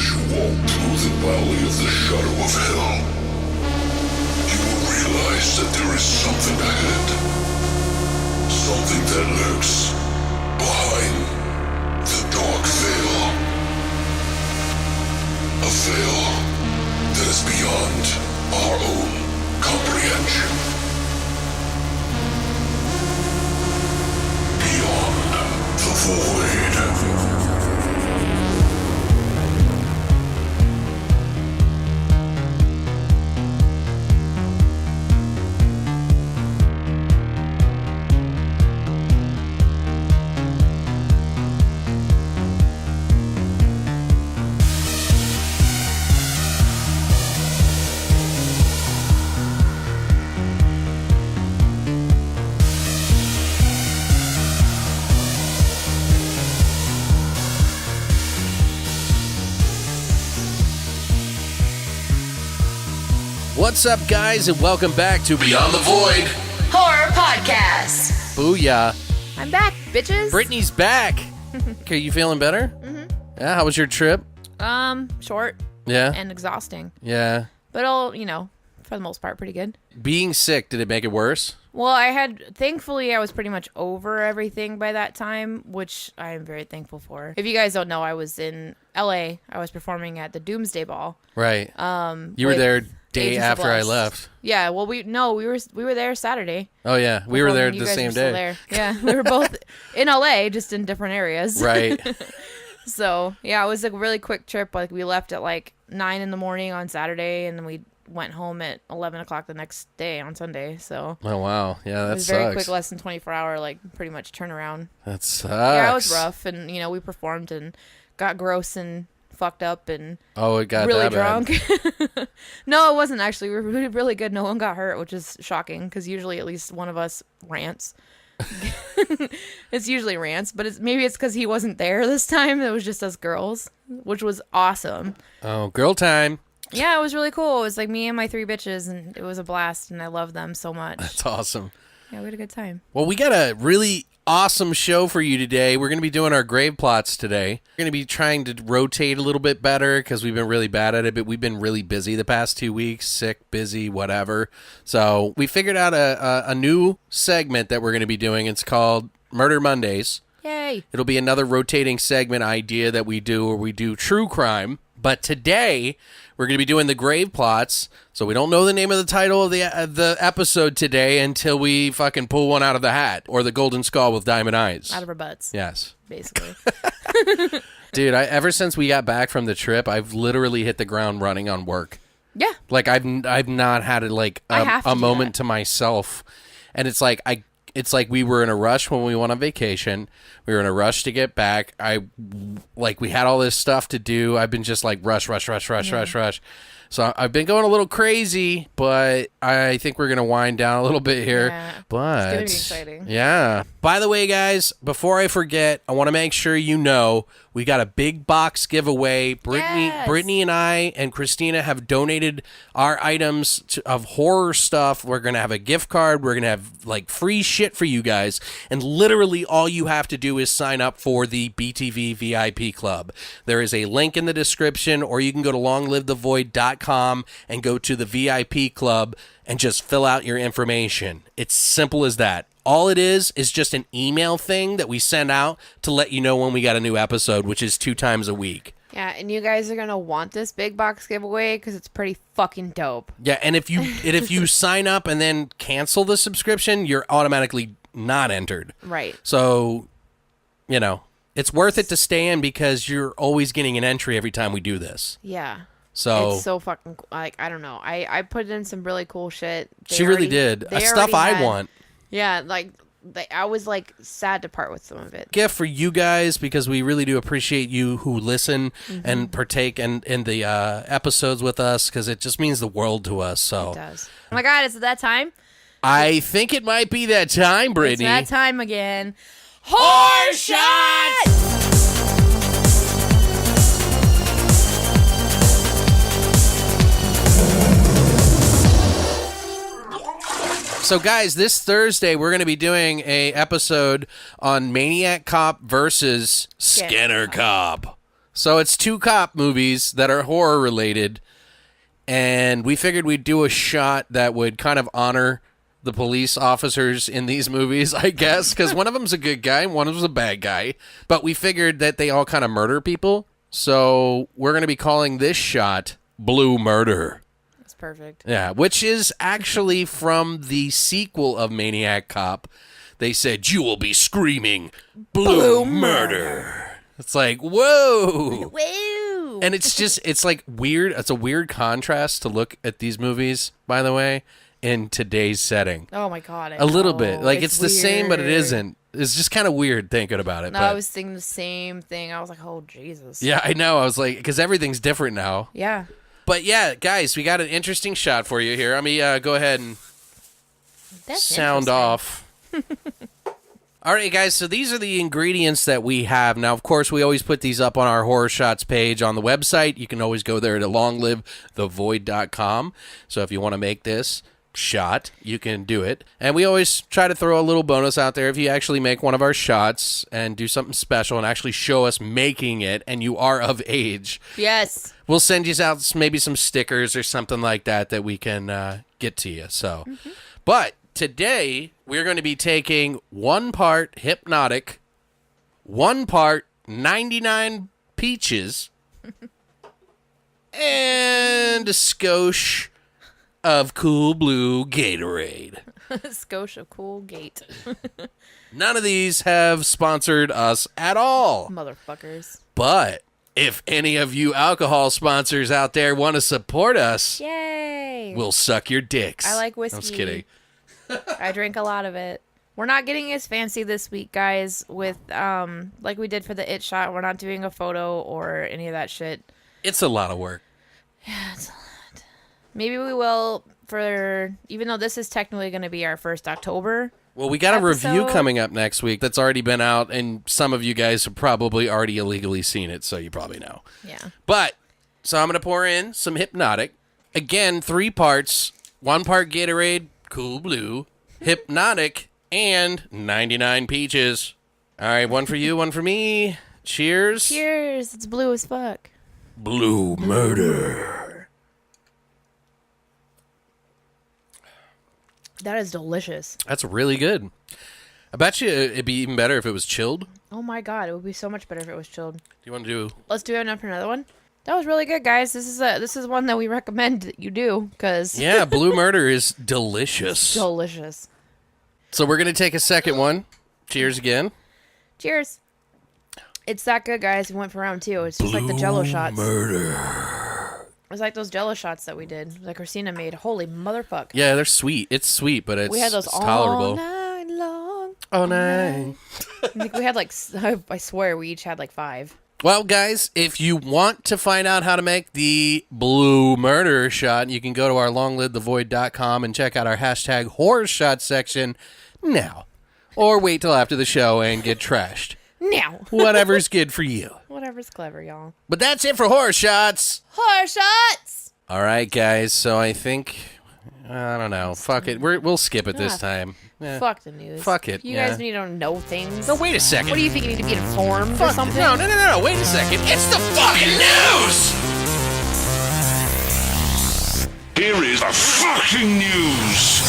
you walk through the valley of the shadow of hell, you will realize that there is something ahead. Something that lurks behind the dark veil. A veil that is beyond our own comprehension. Beyond the void. What's up, guys, and welcome back to Beyond the Void Horror Podcast. Booyah. I'm back, bitches. Brittany's back. Okay, you feeling better? Mm-hmm. Yeah, how was your trip? Short. Yeah? And exhausting. Yeah. But all, for the most part, pretty good. Being sick, did it make it worse? Well, thankfully, I was pretty much over everything by that time, which I am very thankful for. If you guys don't know, I was in LA. I was performing at the Doomsday Ball. Right. You were there day after I left. Yeah, well, we were there Saturday. Oh yeah, we were there the same day. There. Yeah, we were both in LA, just in different areas. Right. So yeah, it was a really quick trip. Like we left at like 9 a.m. on Saturday, and then we went home at 11 o'clock the next day on Sunday. So oh wow, yeah, that it was sucks. very quick, less than 24-hour, like pretty much turnaround. That sucks. Yeah, it was rough, and we performed and got gross and fucked up and it got really that drunk. No, it wasn't actually. We were really, really good. No one got hurt, which is shocking because usually at least one of us rants. It's usually rants, but maybe it's because he wasn't there this time. It was just us girls, which was awesome. Oh, girl time. Yeah, it was really cool. It was like me and my 3 bitches, and it was a blast, and I love them so much. That's awesome. Yeah, we had a good time. Well, we got a really awesome show for you today. We're going to be doing our GravePlots today. We're going to be trying to rotate a little bit better because we've been really bad at it, but we've been really busy the past 2 weeks, sick, busy, whatever. So we figured out a new segment that we're going to be doing. It's called Murder Mondays. Yay. It'll be another rotating segment idea that we do where we do true crime. But today, we're going to be doing the GravePlots, so we don't know the name of the title of the episode today until we fucking pull one out of the hat, or the golden skull with diamond eyes. Out of our butts. Yes. Basically. Dude, ever since we got back from the trip, I've literally hit the ground running on work. Yeah. Like, I've not had a moment to myself, and it's like we were in a rush when we went on vacation. We were in a rush to get back. We had all this stuff to do. I've been just like rush. So I've been going a little crazy, but I think we're going to wind down a little bit here. Yeah, but it's going to be exciting. Yeah. By the way, guys, before I forget, I want to make sure you know we got a big box giveaway. Brittany and I and Christina have donated our items of horror stuff. We're going to have a gift card. We're going to have like free shit for you guys. And literally all you have to do is sign up for the BTV VIP Club. There is a link in the description, or you can go to longlivethevoid.com and go to the VIP Club and just fill out your information. It's simple as that. All it is just an email thing that we send out to let you know when we got a new episode, which is 2 times a week. Yeah, and you guys are going to want this big box giveaway because it's pretty fucking dope. Yeah, and if you sign up and then cancel the subscription, you're automatically not entered. Right. So, it's worth it to stay in because you're always getting an entry every time we do this. Yeah. So it's so fucking, I don't know. I put in some really cool shit. She really did. Stuff I want. Yeah, I was sad to part with some of it. Gift for you guys because we really do appreciate you who listen and partake in the episodes with us because it just means the world to us. So it does. Oh my God, is it that time? I think it might be that time, Brittany. It's that time again. Horror Shots! So, guys, this Thursday, we're going to be doing a episode on Maniac Cop versus Skinner Cop. So it's 2 cop movies that are horror related, and we figured we'd do a shot that would kind of honor the police officers in these movies, I guess, because one of them's a good guy and one of them's a bad guy. But we figured that they all kind of murder people, so we're going to be calling this shot Blue Murder. That's perfect. Yeah, which is actually from the sequel of Maniac Cop. They said, you will be screaming Blue Murder. It's like, whoa. Woo! And it's like weird. It's a weird contrast to look at these movies, by the way, in today's setting. Oh my God. A little bit. Like it's the same, but it weird. isn't. It's just kind of weird thinking about it. No, but I was thinking the same thing. I was like, oh, Jesus. yeah, I know. I was like, because everything's different now. Yeah. But yeah, guys, we got an interesting shot for you here. Let me go ahead and That's sound interesting. off. All right, guys, so these are the ingredients that we have. Now, of course, we always put these up on our Horror Shots page on the website. You can always go there to longlivethevoid.com. So if you want to make this shot, you can do it. And we always try to throw a little bonus out there if you actually make one of our shots and do something special and actually show us making it and you are of age. Yes. We'll send you out maybe some stickers or something like that we can get to you. So, But today, we're going to be taking 1 part hypnotic, 1 part 99 peaches, and a skosh of cool blue Gatorade. Scotia Cool Gate. None of these have sponsored us at all. Motherfuckers. But if any of you alcohol sponsors out there want to support us, Yay. we'll suck your dicks. I like whiskey. I was kidding. I drink a lot of it. We're not getting as fancy this week, guys, with like we did for the It shot. We're not doing a photo or any of that shit. It's a lot of work. Yeah, it's a lot. Maybe we will for, even though this is technically going to be our first October. Well, we got a review episode. coming up next week that's already been out, and some of you guys have probably already illegally seen it, so you probably know. Yeah. But, so I'm going to pour in some Hypnotic. Again, 3 parts. 1 part Gatorade, Cool Blue, Hypnotic, and 99 peaches. All right, 1 for you, 1 for me. Cheers. Cheers. It's blue as fuck. Blue Murder. That is delicious. That's really good. I bet you it'd be even better if it was chilled. Oh my God. It would be so much better if it was chilled. Do you want to do... Let's do another one. That was really good, guys. This is one that we recommend that you do because Yeah, Blue Murder is delicious. delicious. So we're going to take a second one. Cheers again. Cheers. It's that good, guys. We went for round 2. It's just like the Jello shots. Murder. It's like those Jello shots that we did, that Christina made. Holy motherfuck. Yeah, they're sweet. It's sweet, but it's, We had those it's all tolerable. night long. All night. I think we had like, I swear we each had like 5. Well, guys, if you want to find out how to make the Blue Murder shot, you can go to our longlivethevoid.com and check out our hashtag horror shot section now. Or wait till after the show and get trashed. Now. Whatever's good for you. Whatever's clever, y'all. But that's it for horror shots. Horror shots! All right, guys. So I think, I don't know. Fuck it. We'll skip it this time. Eh. Fuck the news. Fuck it, You yeah. guys need to know things. No, wait a second. What do you think? You need to be informed or Fuck. something? No. Wait a second. It's the fucking news. Here is the fucking news.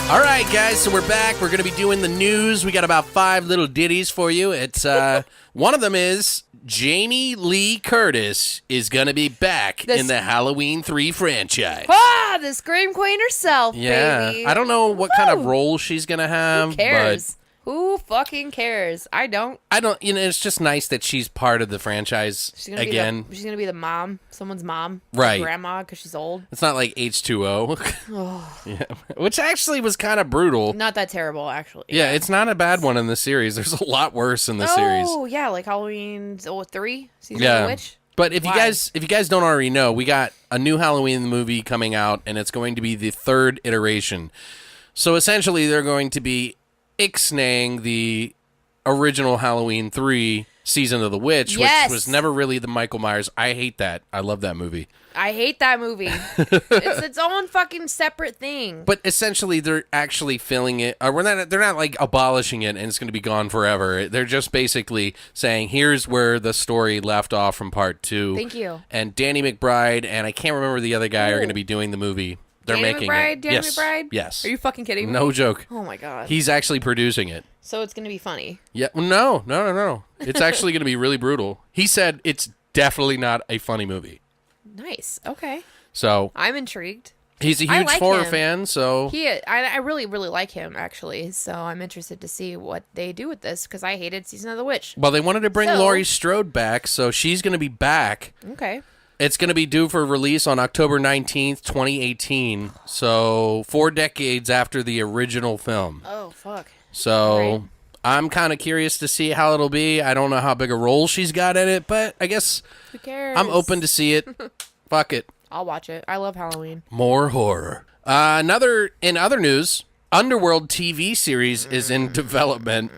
All right, guys, so we're back. We're going to be doing the news. We got about 5 little ditties for you. It's one of them is Jamie Lee Curtis is going to be back in the Halloween 3 franchise. Ah, the Scream Queen herself, Yeah, baby. I don't know what kind of role she's going to have. Who cares? Who fucking cares? I don't. I don't, it's just nice that she's part of the franchise She's gonna again. She's gonna be the mom, someone's mom, Right. Grandma, because she's old. It's not like H2O. Yeah. Which actually was kind of brutal. Not that terrible, actually. Yeah, it's not a bad one in the series. There's a lot worse in the series. Oh yeah, like Halloween 3 season Yeah. of the Witch. But if Why? you guys don't already know, we got a new Halloween movie coming out, and it's going to be the 3rd iteration. So essentially, they're going to be ixnaying the original Halloween 3 Season of the Witch, Yes. which was never really the Michael Myers. I hate that. I love that movie. I hate that movie. It's its own fucking separate thing. But essentially, they're actually filling it. Or they're not like abolishing it and it's going to be gone forever. They're just basically saying, here's where the story left off from part 2. Thank you. And Danny McBride and I can't remember the other guy are going to be doing the movie. They're making it. Danny Yes. McBride? Yes. Are you fucking kidding me? No joke. Oh my god. He's actually producing it. So it's gonna be funny. Yeah. No. It's actually going to be really brutal. He said it's definitely not a funny movie. Nice. Okay. So I'm intrigued. he's a I huge like horror him. fan. So I really, really like him, actually. So I'm interested to see what they do with this, because I hated Season of the Witch. well, they wanted to bring So- Laurie Strode back, so she's going to be back. Okay. It's going to be due for release on October 19th, 2018. So 4 decades after the original film. Oh, fuck. So Right. I'm kind of curious to see how it'll be. I don't know how big a role she's got in it, but I guess Who cares? I'm open to see it. Fuck it. I'll watch it. I love Halloween. More horror. In other news, Underworld TV series is in development,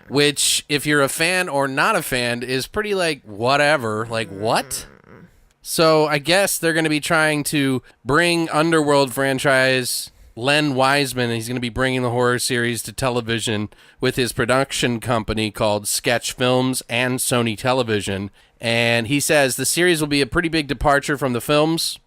which, if you're a fan or not a fan, is pretty like whatever. Like what? So I guess they're going to be trying to bring Underworld franchise. Len Wiseman, he's going to be bringing the horror series to television with his production company called Sketch Films and Sony Television. And he says the series will be a pretty big departure from the films.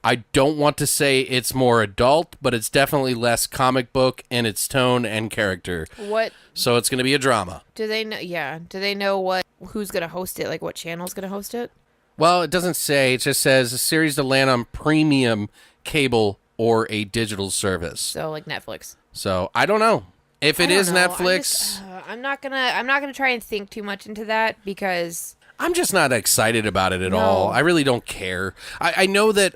I don't want to say it's more adult, but it's definitely less comic book in its tone and character. What So it's going to be a drama. do they know? Yeah. Do they know who's gonna host it? Like what channel's gonna host it? Well, it doesn't say. It just says a series to land on premium cable or a digital service. So like Netflix. So I don't know. If it I is don't know. Netflix, I'm not gonna try and think too much into that, because I'm just not excited about it at No. all. I really don't care. I know that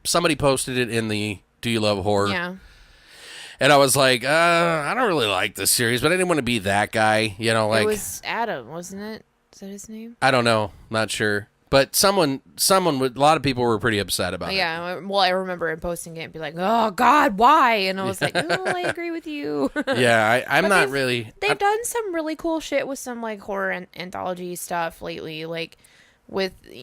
somebody posted it in the Do You Love Horror? yeah. And I was like, I don't really like this series, but I didn't want to be that guy. You know, like It was Adam, wasn't it? Is that his name? I don't know, not sure. But someone would, a lot of people were pretty upset about it. Yeah, well, I remember him posting it and be like, "Oh God, why?" And I was like, "Oh, I agree with you." Yeah, I'm But not they've- really. They've done some really cool shit with some like horror and anthology stuff lately, like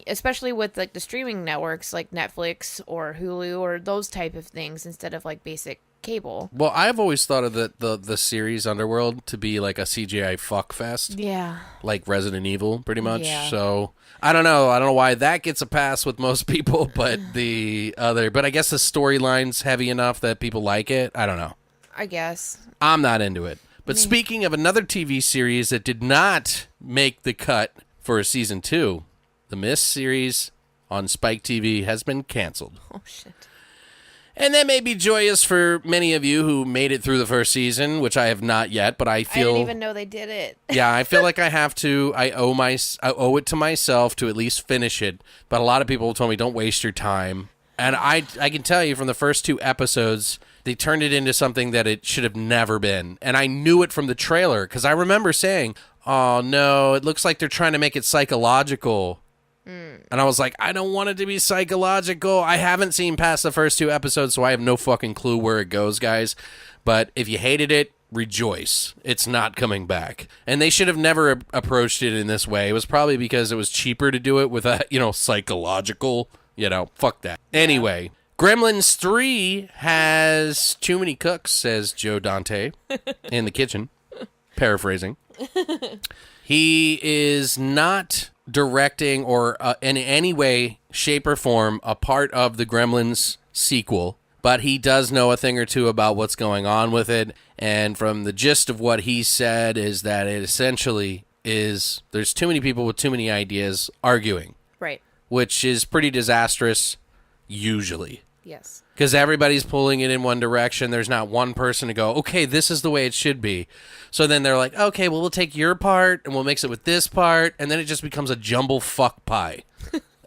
especially with like the streaming networks like Netflix or Hulu or those type of things instead of like basic cable. Well, I've always thought of the series Underworld to be like a CGI fuck fest, Yeah. like Resident Evil, pretty much. Yeah. So I don't know why that gets a pass with most people, but but I guess the storyline's heavy enough that people like it. I don't know. I guess. I'm not into it. But speaking of another TV series that did not make the cut for season 2, the Mist series on Spike TV has been canceled. Oh shit. And that may be joyous for many of you who made it through the first season, which I have not yet, but I I feel didn't even know they did it. yeah, I feel like I have to. I owe it to myself to at least finish it. But a lot of people told me don't waste your time, and I can tell you from the first 2 episodes, they turned it into something that it should have never been, and I knew it from the trailer because I remember saying, "Oh no, it looks like they're trying to make it psychological." And I was like, I don't want it to be psychological. I haven't seen past the first 2 episodes, so I have no fucking clue where it goes, guys. But if you hated it, rejoice. It's not coming back. And they should have never approached it in this way. It was probably because it was cheaper to do it with a, psychological, fuck that. Anyway, Gremlins 3 has too many cooks, says Joe Dante in the kitchen. Paraphrasing. He is not directing or in any way, shape, or form a part of the Gremlins sequel, but he does know a thing or two about what's going on with it. And from the gist of what he said is that it essentially is there's too many people with too many ideas arguing, Right. which is pretty disastrous usually. Yes. Because everybody's pulling it in one direction. There's not one person to go, okay, this is the way it should be. So then they're like, okay, well, we'll take your part and we'll mix it with this part. And then it just becomes a jumble fuck pie.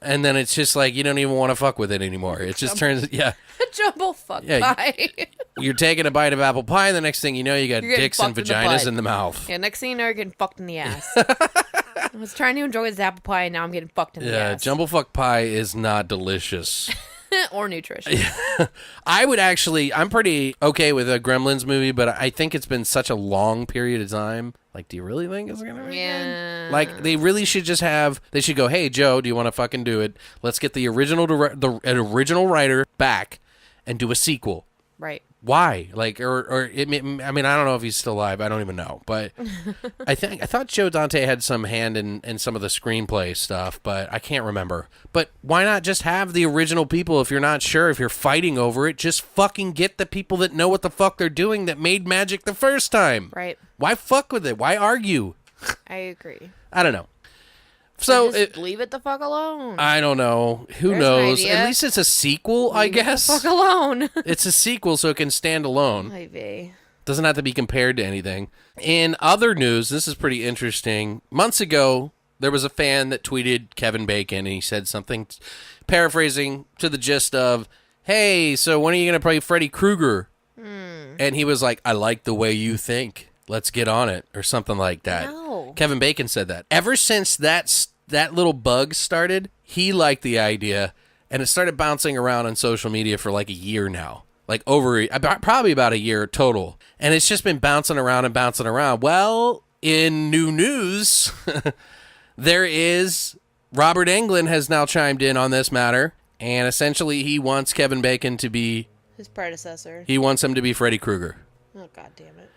And then it's just like, you don't even want to fuck with it anymore. It just turns, yeah. Jumble fuck Yeah, pie. You're taking a bite of apple pie, and the next thing you know, you got You're getting dicks and fucked in the vaginas butt. in the mouth. Yeah, next thing you know, you're getting fucked in the ass. I was trying to enjoy this apple pie, and now I'm getting fucked in the Yeah, ass. jumble fuck pie is not delicious. Or nutrition. I'm pretty okay with a Gremlins movie, but I think it's been such a long period of time. Like, do you really think it's going to be good? Like, they really should they should go, hey, Joe, do you want to fucking do it? Let's get the original writer back and do a sequel. Right. Why? Like, I mean, I don't know if he's still alive. I don't even know. But I thought Joe Dante had some hand in some of the screenplay stuff, but I can't remember. But why not just have the original people if you're not sure, if you're fighting over it? Just fucking get the people that know what the fuck they're doing that made magic the first time. Right. Why fuck with it? Why argue? I agree. I don't know. So just leave it the fuck alone. I don't know. Who There's knows? an idea. At least it's a sequel, I guess. Leave it the fuck alone. It's a sequel, so it can stand alone. Maybe. Doesn't have to be compared to anything. In other news, this is pretty interesting. Months ago, there was a fan that tweeted Kevin Bacon, and he said something, paraphrasing to the gist of, hey, so when are you going to play Freddy Krueger? And he was like, I like the way you think. Let's get on it, or something like that. No. Kevin Bacon said that. Ever since that little bug started, he liked the idea, and it started bouncing around on social media for like a year now. Like probably about a year total. And it's just been bouncing around and bouncing around. Well, in new news, there is Robert Englund has now chimed in on this matter, and essentially he wants Kevin Bacon to be his predecessor. He wants him to be Freddy Krueger. Oh, God damn it.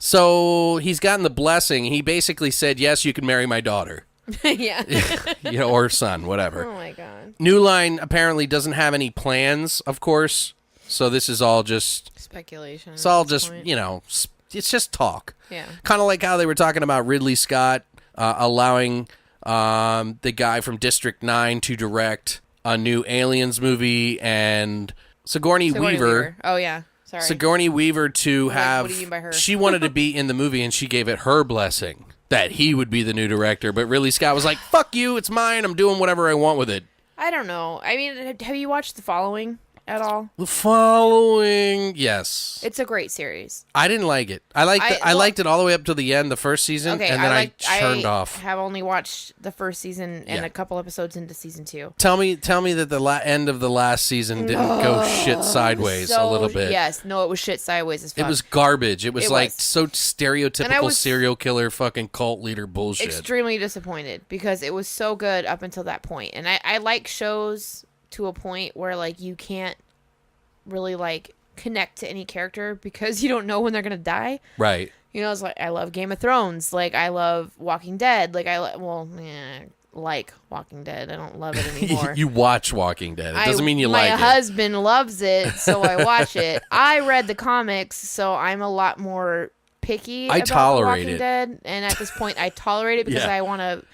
So he's gotten the blessing. He basically said, yes, you can marry my daughter. Yeah. Or son, whatever. Oh, my God. New Line apparently doesn't have any plans, of course. So this is all just speculation. It's all just, it's just talk. Yeah. Kind of like how they were talking about Ridley Scott allowing the guy from District 9 to direct a new Aliens movie, and Sigourney Weaver. Oh, yeah. Sorry. Sigourney Weaver to have. What do you mean by her? She wanted to be in the movie, and she gave it her blessing that he would be the new director. But Ridley Scott was like, "Fuck you, it's mine. I'm doing whatever I want with it." I don't know. I mean, have you watched The Following at all? The Following, yes. It's a great series. I didn't like it. I liked it all the way up to the end, the first season, and then I turned off. I have only watched the first season and a couple episodes into season 2. Tell me that the end of the last season didn't go shit sideways a little bit. Yes, no, it was shit sideways as fuck. It was garbage. It was so stereotypical serial killer fucking cult leader bullshit. Extremely disappointed because it was so good up until that point. And I like shows to a point where like you can't really like connect to any character because you don't know when they're gonna die. Right. You know, it's like I love Game of Thrones. Like I love Walking Dead. Like like Walking Dead. I don't love it anymore. You watch Walking Dead. It doesn't mean you like it. My husband loves it, so I watch it. I read the comics, so I'm a lot more picky about Walking Dead. And at this point, I tolerate it because I want to.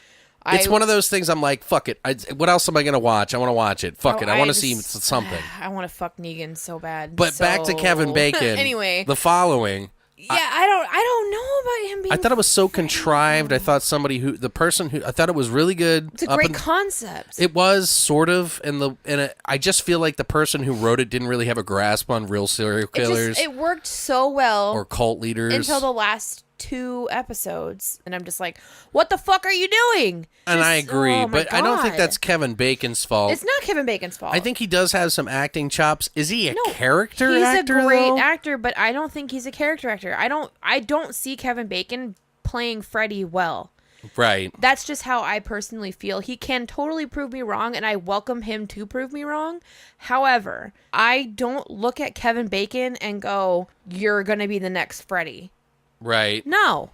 It's one of those things I'm like, fuck it. What else am I going to watch? I want to watch it. Fuck it. I want to see something. I want to fuck Negan so bad. But back to Kevin Bacon. Anyway. The Following. Yeah, I don't know about him being... I thought it was so contrived. I thought I thought it was really good. It's a great concept. It was sort of, I just feel like the person who wrote it didn't really have a grasp on real serial killers. It worked so well. Or cult leaders. Until the last 2 episodes. And I'm just like, what the fuck are you doing? And I agree, but I don't think that's Kevin Bacon's fault. It's not Kevin Bacon's fault. I think he does have some acting chops. Is he a character actor? He's a great though? actor, but I don't think he's a character actor. I don't see Kevin Bacon playing Freddy well. Right. That's just how I personally feel. He can totally prove me wrong, and I welcome him to prove me wrong. However, I don't look at Kevin Bacon and go, you're going to be the next Freddy. Right. No.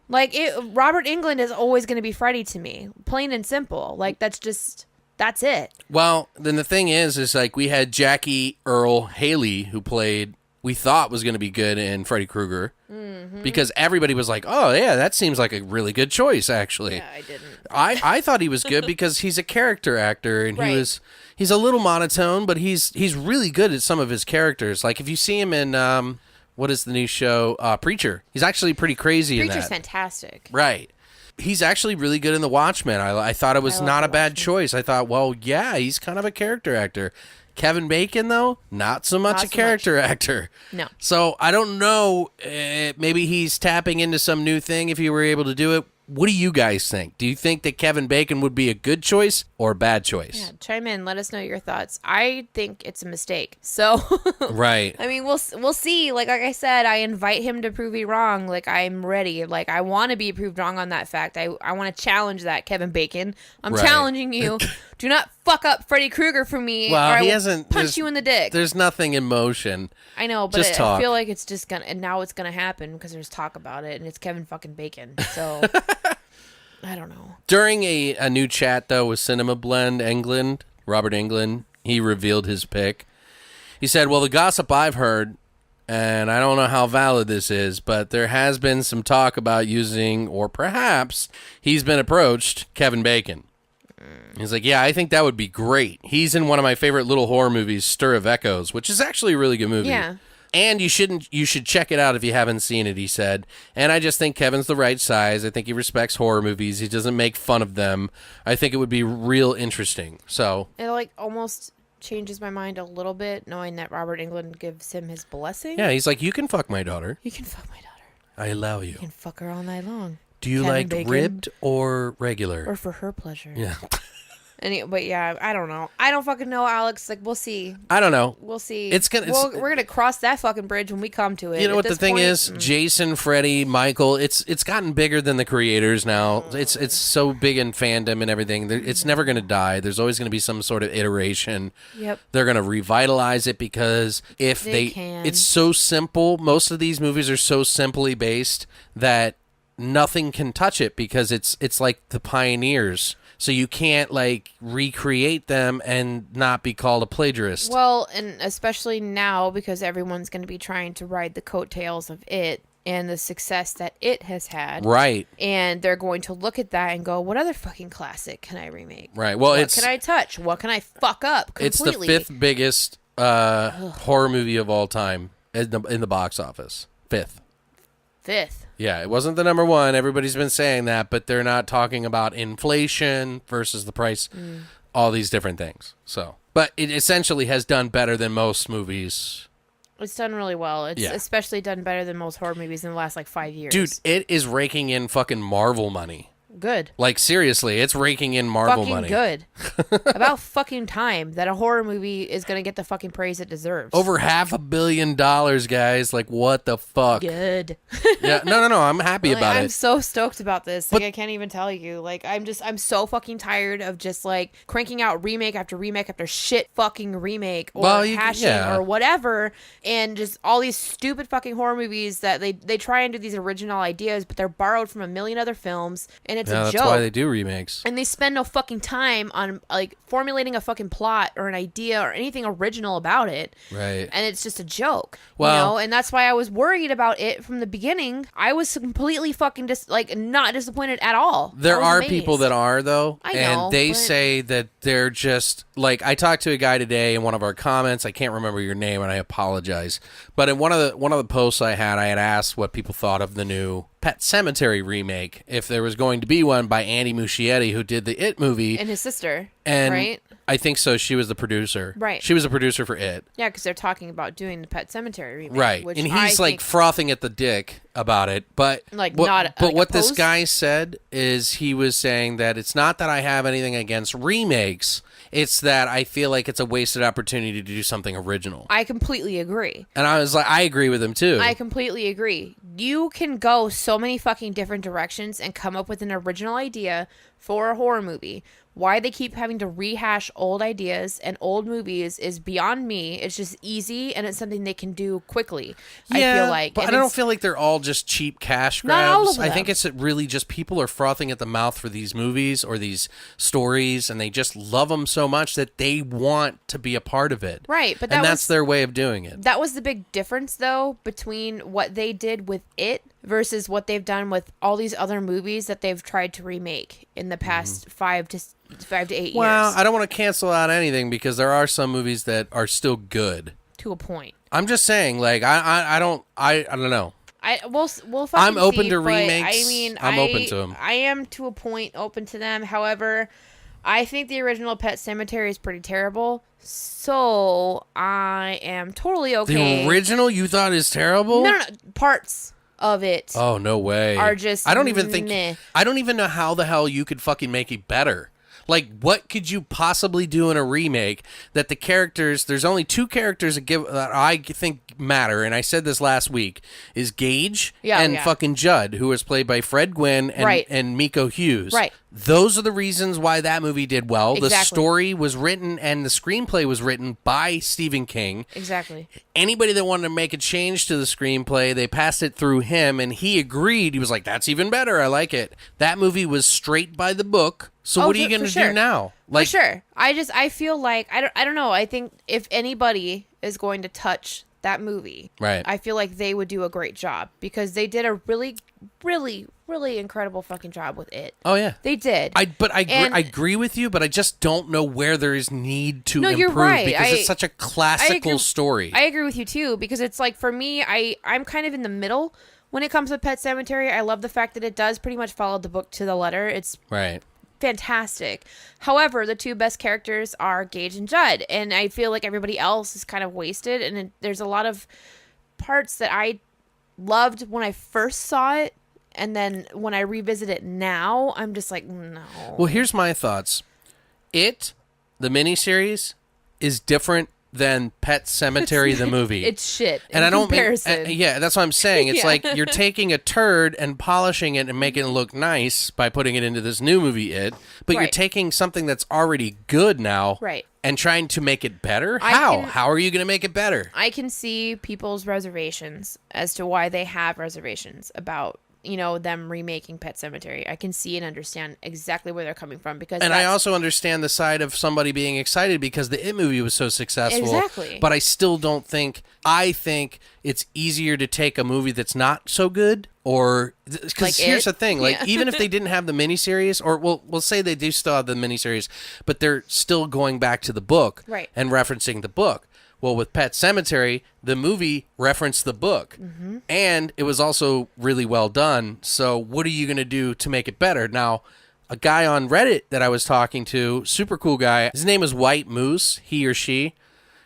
Like, Robert Englund is always going to be Freddy to me. Plain and simple. Like, that's it. Well, then the thing is like, we had Jackie Earle Haley, who we thought was going to be good in Freddy Krueger. Mm-hmm. Because everybody was like, oh, yeah, that seems like a really good choice, actually. Yeah, I didn't. I thought he was good because he's a character actor, and he's a little monotone, but he's really good at some of his characters. Like, if you see him in... what is the new show? Preacher. He's actually pretty crazy in that. Preacher's fantastic. Right. He's actually really good in The Watchmen. I thought it was not a bad choice. I thought, well, yeah, he's kind of a character actor. Kevin Bacon, though, not so much a character actor. No. So I don't know. Maybe he's tapping into some new thing if he were able to do it. what do you guys think? Do you think that Kevin Bacon would be a good choice or a bad choice? Yeah, chime in. Let us know your thoughts. I think it's a mistake. So, Right. I mean, we'll see. Like I said, I invite him to prove me wrong. Like, I'm ready. Like, I want to be proved wrong on that fact. I want to challenge that, Kevin Bacon. I'm Right. challenging you. Do not fuck up Freddy Krueger for me. Well, or I he will hasn't punch you in the dick. There's nothing in motion. I know, but Just I talk. feel like it's just gonna, and now it's gonna happen because there's talk about it, and it's Kevin fucking Bacon. So, I don't know. During a new chat, though, with Cinema Blend Englund, Robert Englund, he revealed his pick. He said, well, the gossip I've heard, and I don't know how valid this is, but there has been some talk about using, or perhaps he's been approached, Kevin Bacon. He's like, yeah, I think that would be great. He's in one of my favorite little horror movies, Stir of Echoes, which is actually a really good movie. Yeah. And you should check it out if you haven't seen it, he said. And I just think Kevin's the right size. I think he respects horror movies. He doesn't make fun of them. I think it would be real interesting. So It like almost changes my mind a little bit knowing that Robert Englund gives him his blessing. yeah, he's like, you can fuck my daughter. You can fuck my daughter. I allow you. You can fuck her all night long. Do you Kevin like Bacon. ribbed or regular? Or for her pleasure. Yeah. But yeah, I don't know. I don't fucking know, Alex. Like, we'll see. I don't know. We'll see. We're gonna cross that fucking bridge when we come to it. You know At what the this thing point, is? Jason, Freddy, Michael, it's gotten bigger than the creators now. It's so big in fandom and everything. It's never going to die. There's always going to be some sort of iteration. Yep. They're going to revitalize it because if They can. it's so simple. Most of these movies are so simply based that nothing can touch it because it's like the pioneers. So you can't like recreate them and not be called a plagiarist. Well, and especially now because everyone's going to be trying to ride the coattails of it and the success that it has had. Right. And they're going to look at that and go, what other fucking classic can I remake? Right. Well, What can I touch? What can I fuck up completely? It's the fifth biggest horror movie of all time in the box office. Fifth. Yeah, it wasn't the number one. Everybody's been saying that, but they're not talking about inflation versus the price, all these different things. So, but it essentially has done better than most movies. It's done really well. It's especially done better than most horror movies in the last like 5 years. Dude, it is raking in fucking Marvel money. Good. Like, seriously, it's raking in Marvel Fucking money. good. About fucking time that a horror movie is going to get the fucking praise it deserves. Over $500 million, guys. Like, what the fuck? Good. Yeah, no. I'm happy Like, about I'm it. so stoked about this. Like, I can't even tell you. Like, I'm so fucking tired of just like cranking out remake after shit fucking remake or hashing or whatever, and just all these stupid fucking horror movies that they try and do these original ideas, but they're borrowed from a million other films, and it's a That's joke. why they do remakes. And they spend no fucking time on like formulating a fucking plot or an idea or anything original about it. Right. And it's just a joke. Well- and that's why I was worried about it from the beginning. I was completely fucking not disappointed at all. There I was are amazed. people that are, though. I know, and they but- say that they're just like, I talked to a guy today in one of our comments. I can't remember your name, and I apologize. But in one of the posts I had asked what people thought of the new Pet Sematary remake, if there was going to be one by Andy Muschietti, who did the It movie. And his sister, And right? I think so. She was the producer. Right. She was a producer for It. Yeah, because they're talking about doing the Pet Cemetery remake. Right. Which And I he's like think- frothing at the dick about it. But Like, what, not, but like, what this opposed? guy said is he was saying that it's not that I have anything against remakes. It's that I feel like it's a wasted opportunity to do something original. I completely agree. And I was like, I agree with him too. I completely agree. You can go so many fucking different directions and come up with an original idea for a horror movie. Why they keep having to rehash old ideas and old movies is beyond me. It's just easy, and it's something they can do quickly. I feel like. But And I don't it's- feel like they're all just cheap cash Not all grabs. of I think them. it's really just people are frothing at the mouth for these movies or these stories, and they just love them so much that they want to be a part of it. Right, but and that that's was- their way of doing it. That was the big difference, though, between what they did with it versus what they've done with all these other movies that they've tried to remake in the past 5 to 8 Well, years. I don't want to cancel out anything because there are some movies that are still good. To a point. I'm just saying, like, I don't know. We'll fucking I'm open see, to but, remakes. I mean, I'm open to 'em. I am to a point open to them. However, I think the original Pet Sematary is pretty terrible. So I am totally okay. The original you thought is terrible? No, parts. of it. Oh, no way. Are just I don't even think meh. I don't even know how the hell you could fucking make it better. Like, what could you possibly do in a remake that the characters, there's only two characters that I think matter, and I said this last week, is Gage and fucking Judd, who was played by Fred Gwynn and Miko Hughes. Right. Those are the reasons why that movie did well. Exactly. The story was written and the screenplay was written by Stephen King. Exactly. Anybody that wanted to make a change to the screenplay, they passed it through him, and he agreed. He was like, that's even better. I like it. That movie was straight by the book. So what are you going to do now? Like, for sure. I feel like, I don't know. I think if anybody is going to touch that movie, right, I feel like they would do a great job because they did a really, really, really incredible fucking job with it. Oh, yeah. They did. I agree with you, but I just don't know where there is need to improve you're right. because it's such a classical story. I agree with you, too, because it's like, for me, I'm kind of in the middle when it comes to Pet Sematary. I love the fact that it does pretty much follow the book to the letter. It's right. Fantastic. However, the two best characters are Gage and Judd, and I feel like everybody else is kind of wasted, and there's a lot of parts that I loved when I first saw it, and then when I revisit it now, I'm just like, no. Well, here's my thoughts. The miniseries, is different than Pet Sematary the movie. It's shit. And I don't comparison. yeah, that's what I'm saying. It's like you're taking a turd and polishing it and making it look nice by putting it into this new movie, but you're taking something that's already good now, right, and trying to make it better. How are you going to make it better? I can see people's reservations as to why they have reservations about them remaking Pet Sematary. I can see and understand exactly where they're coming from and I also understand the side of somebody being excited because the It movie was so successful. Exactly. But I still don't think. I think it's easier to take a movie that's not so good, or because like here's the thing: like even if they didn't have the miniseries, or we'll say they do still have the miniseries, but they're still going back to the book and referencing the book. Well, with Pet Sematary, the movie referenced the book, and it was also really well done. So what are you going to do to make it better? Now, a guy on Reddit that I was talking to, super cool guy, his name is White Moose, he or she,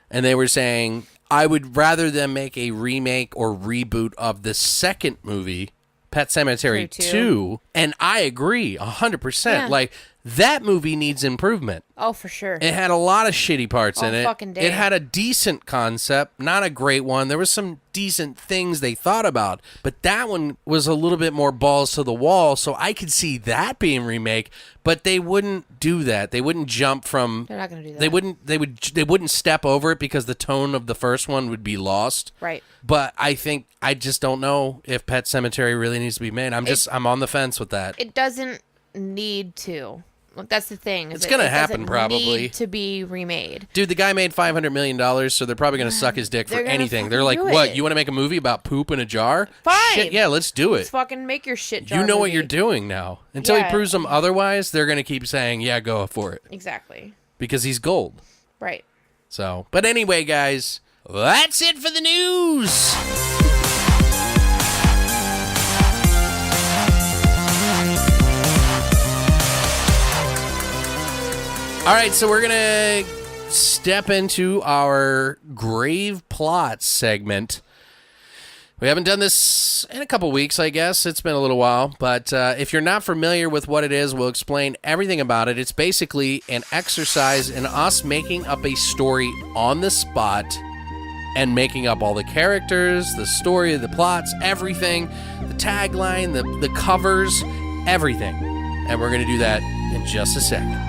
and they were saying, I would rather them make a remake or reboot of the second movie, Pet Sematary 2, and I agree 100%. Yeah. Like, that movie needs improvement. Oh, for sure. It had a lot of shitty parts in it. Fucking day. It had a decent concept, not a great one. There was some decent things they thought about, but that one was a little bit more balls to the wall, so I could see that being remake, but they wouldn't do that. They wouldn't jump from They're not going to do that. They wouldn't step over it because the tone of the first one would be lost. Right. But I just don't know if Pet Sematary really needs to be made. I'm on the fence with that. It doesn't need to. That's the thing. It's going to happen probably. Need to be remade. Dude, the guy made $500 million, so they're probably going to suck his dick for anything. They're like, what, you want to make a movie about poop in a jar? Fine. Shit, yeah, let's do it. Let's fucking make your shit jar You know movie. what you're doing now. Until he proves them otherwise, they're going to keep saying, yeah, go for it. Exactly. Because he's gold. Right. So, but anyway, guys, that's it for the news. All right, so we're going to step into our GravePlots segment. We haven't done this in a couple weeks, I guess. It's been a little while. But if you're not familiar with what it is, we'll explain everything about it. It's basically an exercise in us making up a story on the spot and making up all the characters, the story, the plots, everything, the tagline, the covers, everything. And we're going to do that in just a second.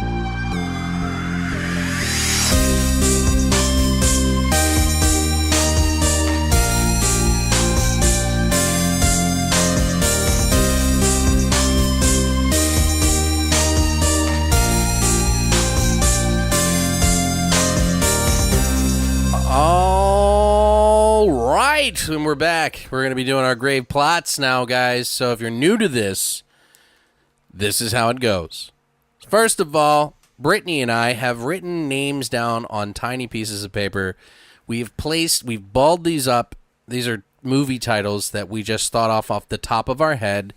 All right, and we're back. We're going to be doing our GravePlots now, guys. So if you're new to this, this is how it goes. First of all, Brittany and I have written names down on tiny pieces of paper. We've balled these up. These are movie titles that we just thought off the top of our head.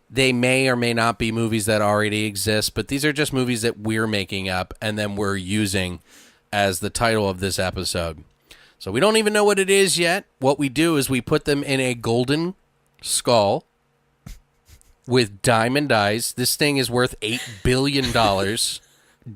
They may or may not be movies that already exist, but these are just movies that we're making up and then we're using as the title of this episode. So we don't even know what it is yet. What we do is we put them in a golden skull with diamond eyes. This thing is worth $8 billion.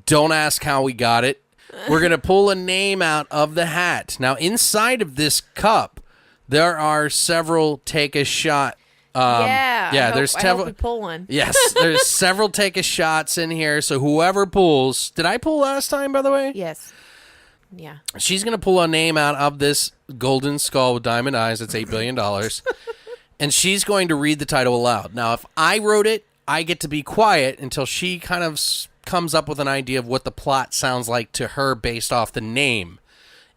Don't ask how we got it. We're going to pull a name out of the hat. Now, inside of this cup, there are several take a shot. There's I hope we pull one. Yes, there's several take a shots in here. So whoever pulls, did I pull last time, by the way? Yes. Yeah. She's going to pull a name out of this golden skull with diamond eyes. That's $8 billion. And she's going to read the title aloud. Now, if I wrote it, I get to be quiet until she kind of comes up with an idea of what the plot sounds like to her based off the name.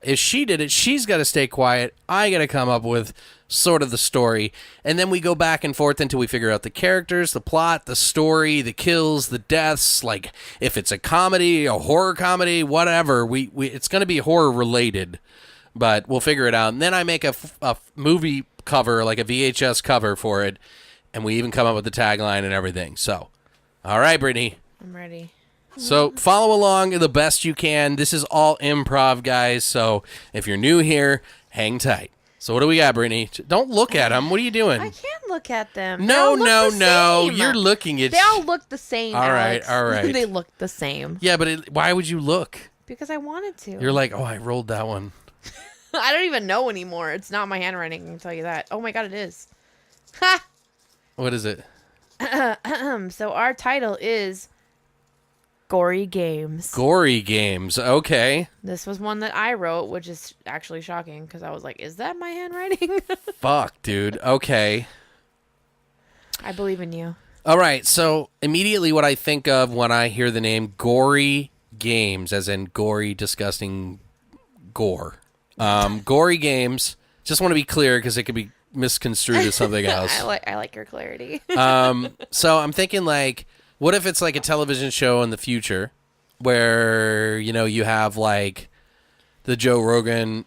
If she did it, she's got to stay quiet. I got to come up with sort of the story. And then we go back and forth until we figure out the characters, the plot, the story, the kills, the deaths. Like, if it's a comedy, a horror comedy, whatever, it's going to be horror related. But we'll figure it out. And then I make a movie cover, like a VHS cover for it. And we even come up with the tagline and everything. So, all right, Brittany. I'm ready. So follow along the best you can. This is all improv, guys. So if you're new here, hang tight. So what do we got, Brittany? Don't look at them. What are you doing? I can't look at them. No. Same. You're looking at... They all look the same, Alex. All right. They look the same. Yeah, but why would you look? Because I wanted to. You're like, oh, I rolled that one. I don't even know anymore. It's not my handwriting, I can tell you that. Oh my god, it is. Ha! What is it? So our title is Gory Games. Gory Games. Okay. This was one that I wrote, which is actually shocking because I was like, is that my handwriting? Fuck, dude. Okay. I believe in you. All right. So immediately what I think of when I hear the name Gory Games, as in gory, disgusting gore. Gory Games. Just want to be clear because it could be misconstrued as something else. I like your clarity. So I'm thinking like, what if it's like a television show in the future where, you have like the Joe Rogan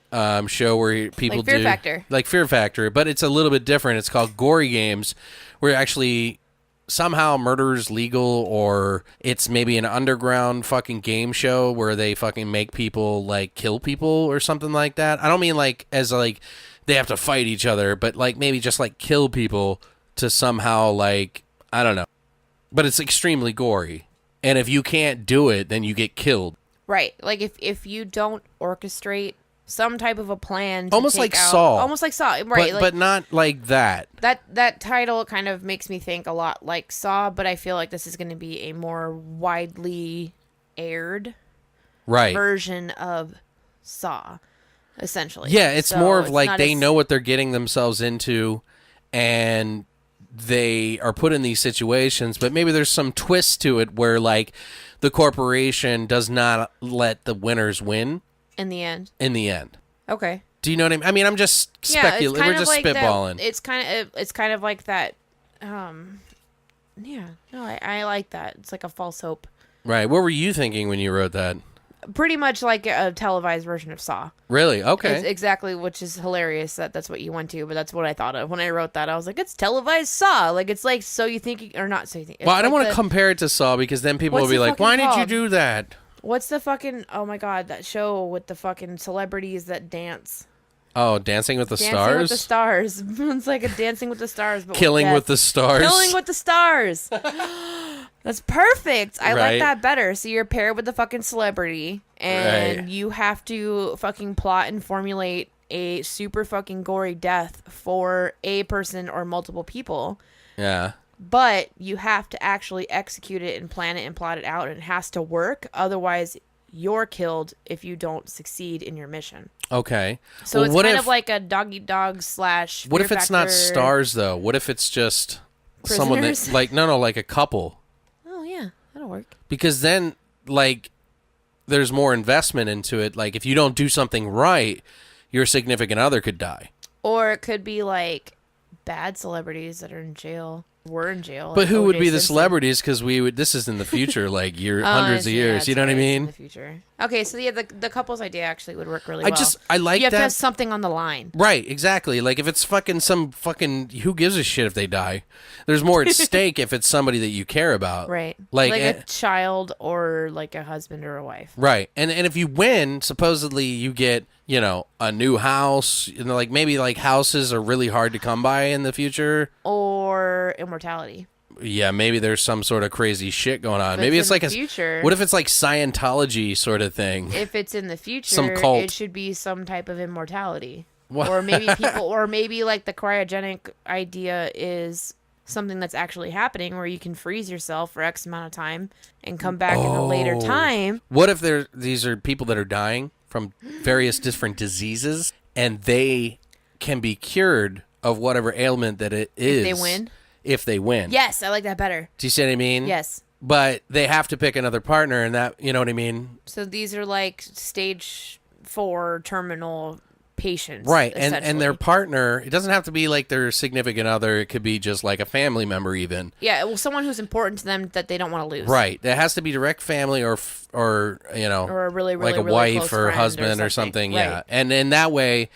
show where people like Fear Factor. Like Fear Factor, but it's a little bit different. It's called Gory Games, where actually somehow murder's legal, or it's maybe an underground fucking game show where they fucking make people like kill people or something like that. I don't mean like as like they have to fight each other, but like maybe just like kill people to somehow like, I don't know. But it's extremely gory. And if you can't do it, then you get killed. Right. Like if you don't orchestrate some type of a plan to almost take like out, Saw. Almost like Saw. Right. But not like that. That title kind of makes me think a lot like Saw, but I feel like this is going to be a more widely aired version of Saw, essentially. Yeah, it's so more of like they as... know what they're getting themselves into, and they are put in these situations, but maybe there's some twist to it where like the corporation does not let the winners win in the end. Okay. Do you know what I mean? I mean, I'm just speculating. We're just like spitballing. It's kind of like that. Yeah. No, I like that. It's like a false hope. Right. What were you thinking when you wrote that? Pretty much like a televised version of Saw. Really? Okay. It's exactly, which is hilarious that's what you went to, but that's what I thought of when I wrote that. I was like, it's televised Saw. Like, it's like, so you think, or not so you think. Well, I don't want to compare it to Saw because then people will be like, why did you do that? What's the fucking, oh my god, that show with the fucking celebrities that dance? Oh, Dancing with the Stars? Dancing with the Stars. It's like a Dancing with the Stars, but Killing with the Stars. Killing with the Stars. That's perfect. I Right. like that better. So you're paired with the fucking celebrity, and Right. you have to fucking plot and formulate a super fucking gory death for a person or multiple people. Yeah. But you have to actually execute it and plan it and plot it out, and it has to work. Otherwise, you're killed if you don't succeed in your mission. Okay. So well, it's what kind if, of like a dog/. What if it's not stars though? What if it's just someone that Prisoners? like no, like a couple? Oh yeah, that'll work. Because then like there's more investment into it. Like if you don't do something right, your significant other could die. Or it could be like bad celebrities that are in jail. We're in jail. But like who would O.J. be the Simpson. celebrities? Because we would. This is in the future, like hundreds of years. You know what I It's in mean? the future. Okay, so yeah, the couple's idea actually would work really well. I like you have that. to have something on the line. Right, exactly. Like if it's who gives a shit if they die? There's more at stake if it's somebody that you care about. Like Like, a child or like a husband or a wife. Right. And if you win, supposedly you get, a new house, like maybe like houses are really hard to come by in the future. Or immortality. Yeah, maybe there's some sort of crazy shit going on. If Maybe it's it's in like the future. What if it's like Scientology sort of thing? If it's in the future, Some cult. it should be some type of immortality. What? Or maybe like the cryogenic idea is something that's actually happening where you can freeze yourself for X amount of time and come back in a later time. What if these are people that are dying from various different diseases and they can be cured of whatever ailment that it is? If they win. Yes, I like that better. Do you see what I mean? Yes. But they have to pick another partner, and that, you know what I mean? So these are like stage 4 terminal patients. Right. And their partner, it doesn't have to be like their significant other. It could be just like a family member even. Yeah, well, someone who's important to them that they don't want to lose. Right. It has to be direct family or a really, like a really wife close or friend husband or something. Right. Yeah. And in that way,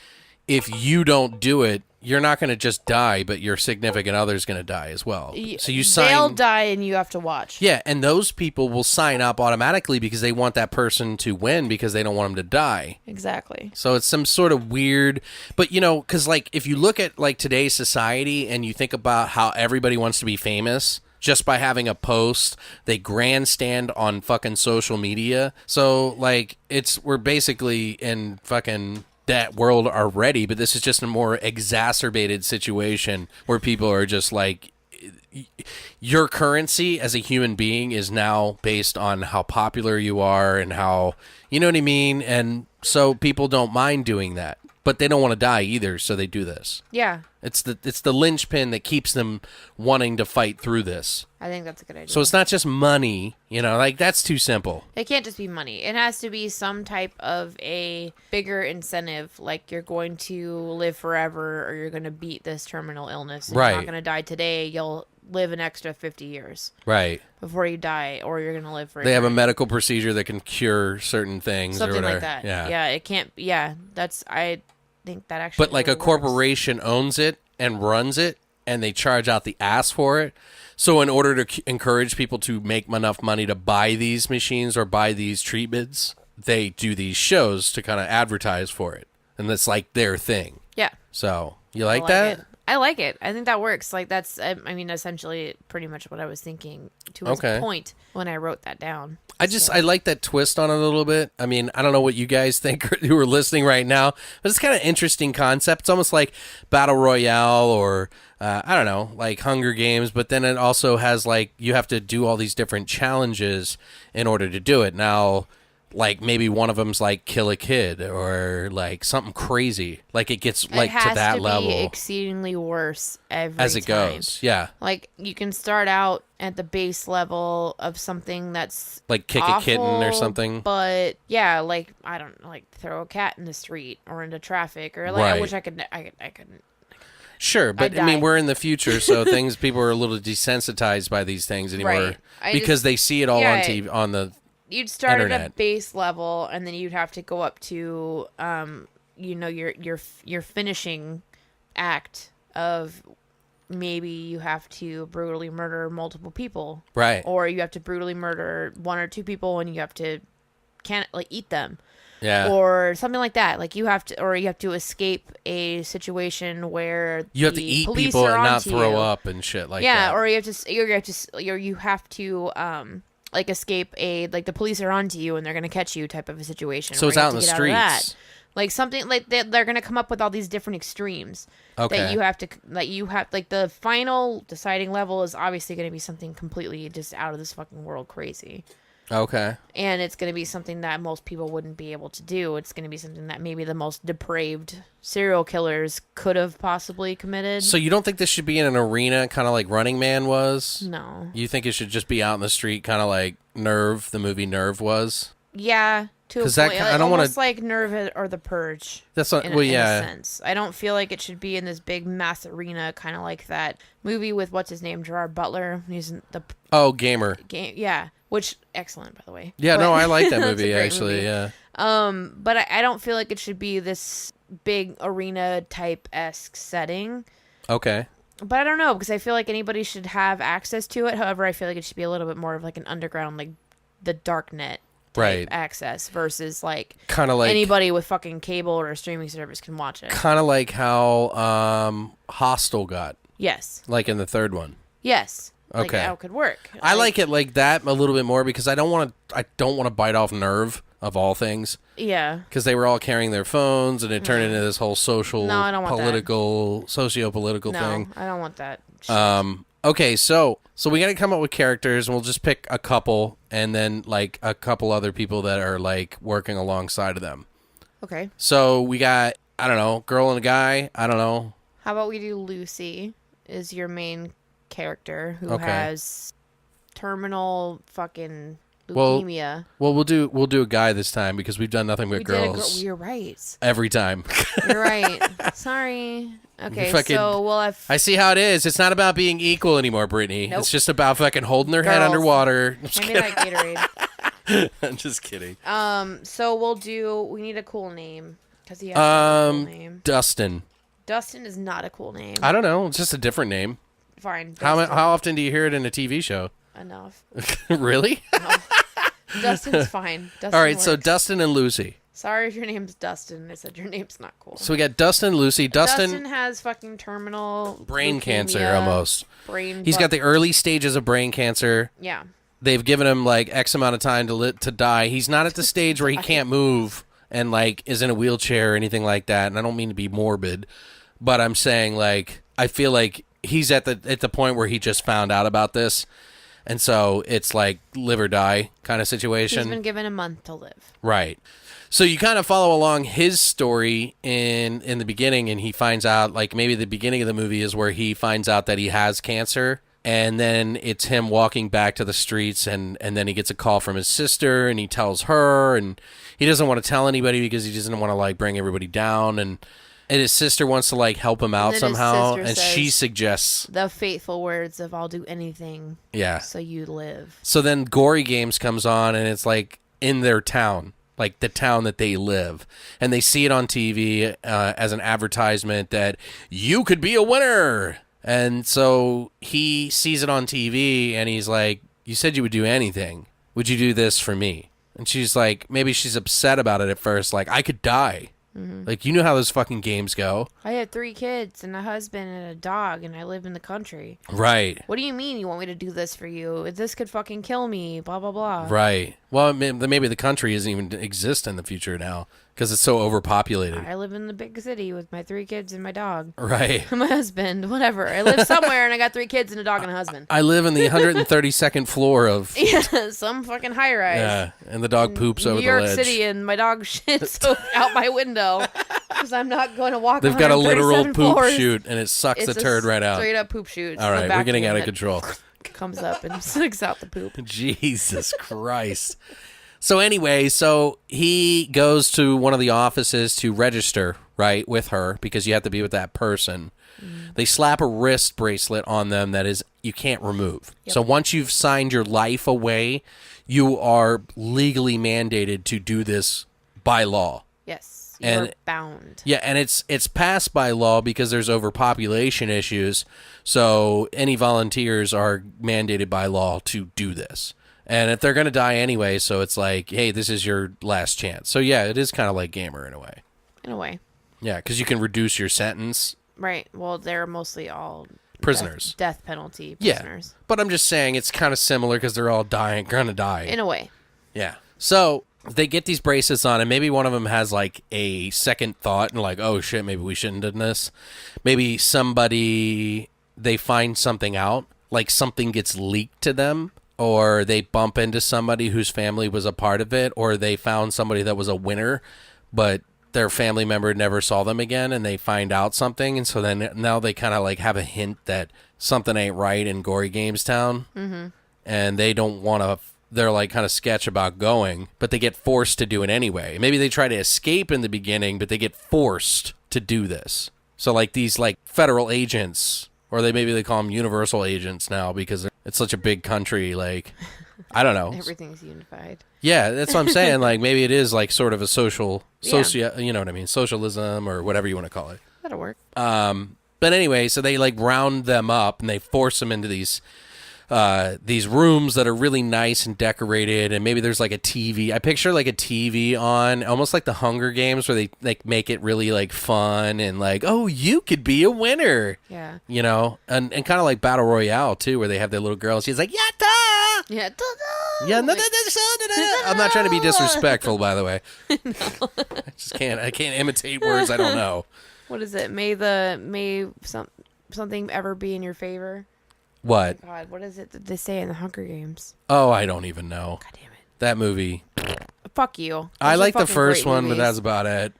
if you don't do it, you're not going to just die, but your significant other's going to die as well. So you sign. They'll die and you have to watch. Yeah, and those people will sign up automatically because they want that person to win because they don't want them to die. Exactly. So it's some sort of weird, but because like if you look at like today's society and you think about how everybody wants to be famous just by having a post, they grandstand on fucking social media. So like we're basically in fucking that world already, but this is just a more exacerbated situation where people are just like, your currency as a human being is now based on how popular you are and how, you know what I mean? And so people don't mind doing that, but they don't want to die either, so they do this. Yeah. It's the linchpin that keeps them wanting to fight through this. I think that's a good idea. So it's not just money, like that's too simple. It can't just be money. It has to be some type of a bigger incentive, like you're going to live forever or you're going to beat this terminal illness. Right. You're not going to die today. You'll live an extra 50 years. Right. Before you die, or you're going to live forever. They have a medical procedure that can cure certain things Something or whatever. like that. Yeah. Yeah, it can't. Yeah, I think that actually. But like really a corporation owns it and runs it, and they charge out the ass for it. So in order to encourage people to make enough money to buy these machines or buy these treatments, they do these shows to kind of advertise for it, and that's like their thing. Yeah. So you like I that? It. I like it. I think that works. Like that's, I mean, essentially pretty much what I was thinking to his point when I wrote that down. I like that twist on it a little bit. I mean, I don't know what you guys think who are listening right now, but it's kind of interesting concept. It's almost like Battle Royale or I don't know, like Hunger Games, but then it also has like you have to do all these different challenges in order to do it. Now, like maybe one of them's like kill a kid or like something crazy. Like it gets like to that level. It has to be exceedingly worse every as it time. goes. Yeah. Like you can start out at the base level of something that's like kick awful, a kitten or something. But yeah, like I don't know, like throw a cat in the street or into traffic or like I wish I couldn't. Sure, but I mean, we're in the future, so people are a little desensitized by these things anymore because they see it all on TV, on the you'd start internet. at a base level, and then you'd have to go up to, your finishing act of maybe you have to brutally murder multiple people, right? Or you have to brutally murder 1 or 2 people, and you have to eat them, or something like that. Like you have to escape a situation where you have to eat people and not throw up and shit like that. Yeah, or you have to like escape the police are onto you and they're gonna catch you type of a situation. So it's out in the streets. Like something like they're gonna come up with all these different extremes that you have the final deciding level is obviously gonna be something completely just out of this fucking world crazy. Okay. And it's going to be something that most people wouldn't be able to do. It's going to be something that maybe the most depraved serial killers could have possibly committed. So you don't think this should be in an arena, kind of like Running Man was? No. You think it should just be out in the street, kind of like Nerve, the movie Nerve was? Yeah, to a point. I don't want to like Nerve or The Purge. That's not, in a sense. I don't feel like it should be in this big mass arena, kind of like that movie with what's his name, Gerard Butler. He's in the Gamer. Game, yeah. which excellent by the way. Yeah, But- no, I like that That's a movie great actually. movie. Yeah. But I don't feel like it should be this big arena type-esque setting. Okay. But I don't know, because I feel like anybody should have access to it. However, I feel like it should be a little bit more of like an underground, like the dark net type Right. access versus like Kind of like anybody with fucking cable or a streaming service can watch it. kind of like how Hostel got, Yes. like in the third one. Yes. Like Okay. how it could work. I like it like that a little bit more because I don't want to bite off Nerve of all things. Yeah. Because they were all carrying their phones, and it turned into this whole social, No, I don't want that. political, socio-political No, thing. I don't want that. Shit. Okay, so we got to come up with characters, and we'll just pick a couple, and then like a couple other people that are like working alongside of them. Okay. So we got, I don't know, girl and a guy. I don't know. How about we do Lucy is your main character who Okay. has terminal fucking Well, leukemia. Well, we'll do a guy this time because we've done nothing but We did a girls You're right. every time. You're right. Sorry. Okay, fucking- so we'll have I see how it is. It's not about being equal anymore, Brittany. Nope. It's just about fucking holding their head Girls. underwater. I'm just hand me that Gatorade. I'm just kidding. So we need a cool name because he has to have a cool name. Dustin. Dustin is not a cool name. I don't know. It's just a different name. Fine. How Dustin. often do you hear it in a TV show? Enough. Really? Dustin's fine. Dustin All right. So works. Dustin and Lucy. Sorry if your name's Dustin. I said your name's not cool. So we got Dustin, Lucy. Dustin has fucking terminal brain leukemia, cancer almost. Brain. He's got the early stages of brain cancer. Yeah. They've given him like X amount of time to die. He's not at the stage where he can't move and like is in a wheelchair or anything like that. And I don't mean to be morbid, but I'm saying like I feel like he's at the point where he just found out about this, and so it's like live or die kind of situation. He's been given a month to live. Right. So you kind of follow along his story in the beginning, and he finds out, like, maybe the beginning of the movie is where he finds out that he has cancer, and then it's him walking back to the streets, and then he gets a call from his sister, and he tells her, and he doesn't want to tell anybody because he doesn't want to, like, bring everybody down, and his sister wants to, like, help him out And then his somehow, sister and she says- suggests, The fateful words of "I'll do anything yeah. so you live." So then Gory Games comes on, and it's, like, in their town. Like the town that they live, and they see it on TV as an advertisement that you could be a winner. And so he sees it on TV, and he's like, "You said you would do anything. Would you do this for me?" And she's like, maybe she's upset about it at first, like, I could die. Like, you know how those fucking games go, I have 3 kids and a husband and a dog, and I live in the country. right? What do you mean you want me to do this for you? This could fucking kill me. Blah blah blah. Right. Well, maybe the country doesn't even exist in the future now because it's so overpopulated. I live in the big city with my 3 kids and my dog. Right. My husband, whatever. I live somewhere and I got 3 kids and a dog and a husband. I live in the 132nd floor of Yeah, some fucking high rise. yeah, and the dog poops over New York the ledge. City, and my dog shits out my window because I'm not going to walk. They've got a literal 137 poop floors. chute, and it sucks It's the a turd right out. Straight up poop chute. It's All the right, we're getting vacuum out of that control. Comes up and sucks out the poop. Jesus Christ. So anyway, so he goes to one of the offices to register, right, with her because you have to be with that person. They slap a wrist bracelet on them that is you can't remove. So once you've signed your life away, you are legally mandated to do this by law. Yes, And- you're bound. Yeah, and it's passed by law because there's overpopulation issues. So any volunteers are mandated by law to do this. And if they're going to die anyway, so it's like, hey, this is your last chance. So yeah, it is kind of like Gamer in a way. In a way, Yeah, because you can reduce your sentence. right? Well, they're mostly all Prisoners. death penalty Yeah, prisoners. but I'm just saying it's kind of similar because they're all going to die. In a way, Yeah. So they get these bracelets on, and maybe one of them has like a second thought and like, oh shit, maybe we shouldn't have done this. Maybe they find something out, like something gets leaked to them, or they bump into somebody whose family was a part of it, or they found somebody that was a winner, but their family member never saw them again, and they find out something, and so then now they kind of like have a hint that something ain't right in Gory Games Town, and they don't want to. They're like kind of sketch about going, but they get forced to do it anyway. Maybe they try to escape in the beginning, but they get forced to do this. So like these like federal agents, or maybe they call them universal agents now because it's such a big country. Like I don't know. Everything's unified. Yeah, that's what I'm saying. Like, maybe it is like sort of a you know what I mean? Socialism or whatever you want to call it. That'll work. But anyway, so they like round them up and they force them into these rooms that are really nice and decorated, and maybe there's like a TV. I picture like a TV on, almost like the Hunger Games, where they like make it really like fun and like, oh, you could be a winner. Yeah. You know, and kind of like Battle Royale too, where they have their little girl. She's like, yatta! Yeah. Yeah, I'm not trying to be disrespectful, by the way. No. I can't imitate words I don't know. What is it? Something ever be in your favor? What? Oh God, what is it that they say in the Hunger Games? Oh, I don't even know. God damn it. That movie. Fuck you. I Those like are the fucking first great one, but movies. that's about it.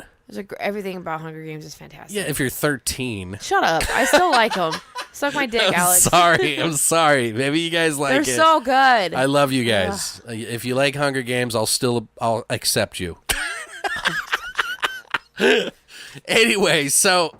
Everything about Hunger Games is fantastic. Yeah, if you're 13. Shut up. I still like them. Suck my dick, Alex. I'm sorry. Maybe you guys like They're it. so good. I love you guys. If you like Hunger Games, I'll accept you. Anyway, so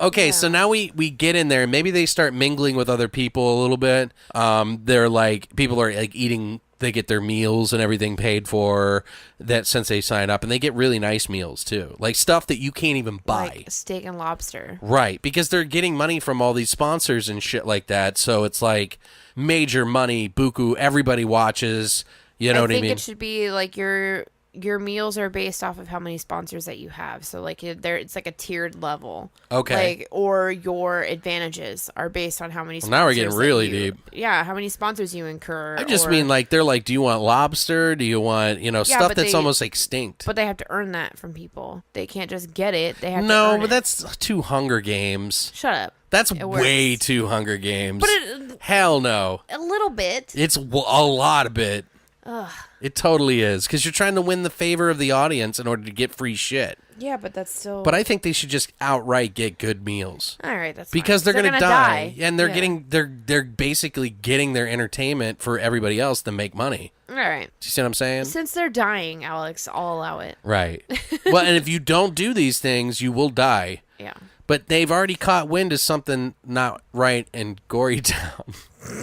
now we get in there and maybe they start mingling with other people a little bit. They're like, people are like eating, they get their meals and everything paid for that since they sign up, and they get really nice meals too. Like stuff that you can't even buy. Like steak and lobster. Right, because they're getting money from all these sponsors and shit like that. So it's like major money, buku, everybody watches, you know what I mean? I think it should be like your meals are based off of how many sponsors that you have. So like it's like a tiered level. Okay. Like, or your advantages are based on how many sponsors. Now we're getting really deep. Yeah, how many sponsors you incur. I just mean like they're like, do you want lobster? Do you want, stuff that's almost extinct? But they have to earn that from people. They can't just get it. They have to earn it. No, but that's too Hunger Games. Shut up. That's way too Hunger Games. But hell no. A little bit. It's a lot of it. Ugh. It totally is, because you're trying to win the favor of the audience in order to get free shit. Yeah, but that's still. But I think they should just outright get good meals. All right, that's because fine. they're gonna die, and they're basically getting their entertainment for everybody else to make money. All right. Do you see what I'm saying? Since they're dying, Alex, I'll allow it. Right. Well, and if you don't do these things, you will die. Yeah. But they've already caught wind of something not right in Gory Town,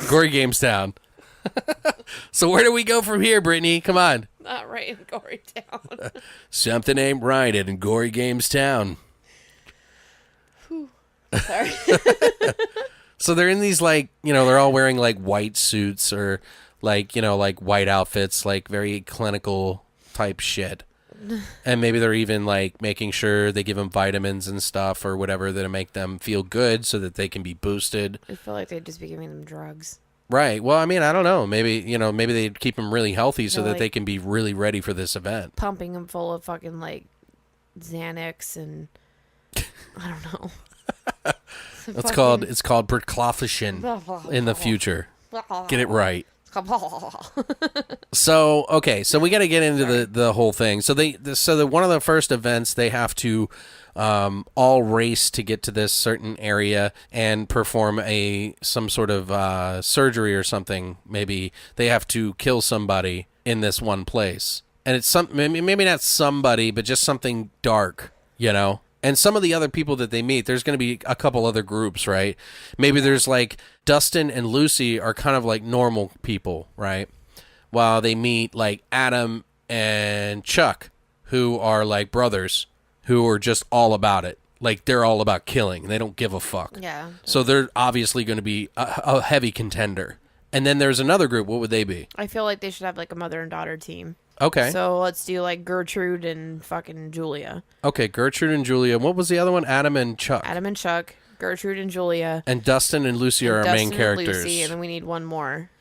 Gory Games Town. So where do we go from here, Brittany? Come on. Not right in Gory Town. Something ain't right in Gory Games Town. Sorry. So they're in these like, they're all wearing like white suits or like, like white outfits, like very clinical type shit. And maybe they're even like making sure they give them vitamins and stuff or whatever to make them feel good so that they can be boosted. I feel like they'd just be giving them drugs. Right. Well, I mean, I don't know. Maybe, maybe they'd keep them really healthy so that like they can be really ready for this event. Pumping them full of fucking like Xanax and I don't know. It's called perclofishin in the future. Get it right. So we got to get into the whole thing. So one of the first events, they have to all race to get to this certain area and perform some sort of surgery or something. Maybe they have to kill somebody in this one place, and it's maybe not somebody, but just something dark, And some of the other people that they meet, there's going to be a couple other groups, right? Maybe there's like Dustin and Lucy are kind of like normal people, right? While they meet like Adam and Chuck, who are like brothers, who are just all about it. Like they're all about killing. They don't give a fuck. Yeah. So they're obviously going to be a heavy contender. And then there's another group. What would they be? I feel like they should have like a mother and daughter team. Okay. So let's do like Gertrude and fucking Julia. Okay, Gertrude and Julia. What was the other one? Adam and Chuck. Adam and Chuck, Gertrude and Julia. And Dustin and Lucy are our main characters. And Lucy, and then we need one more.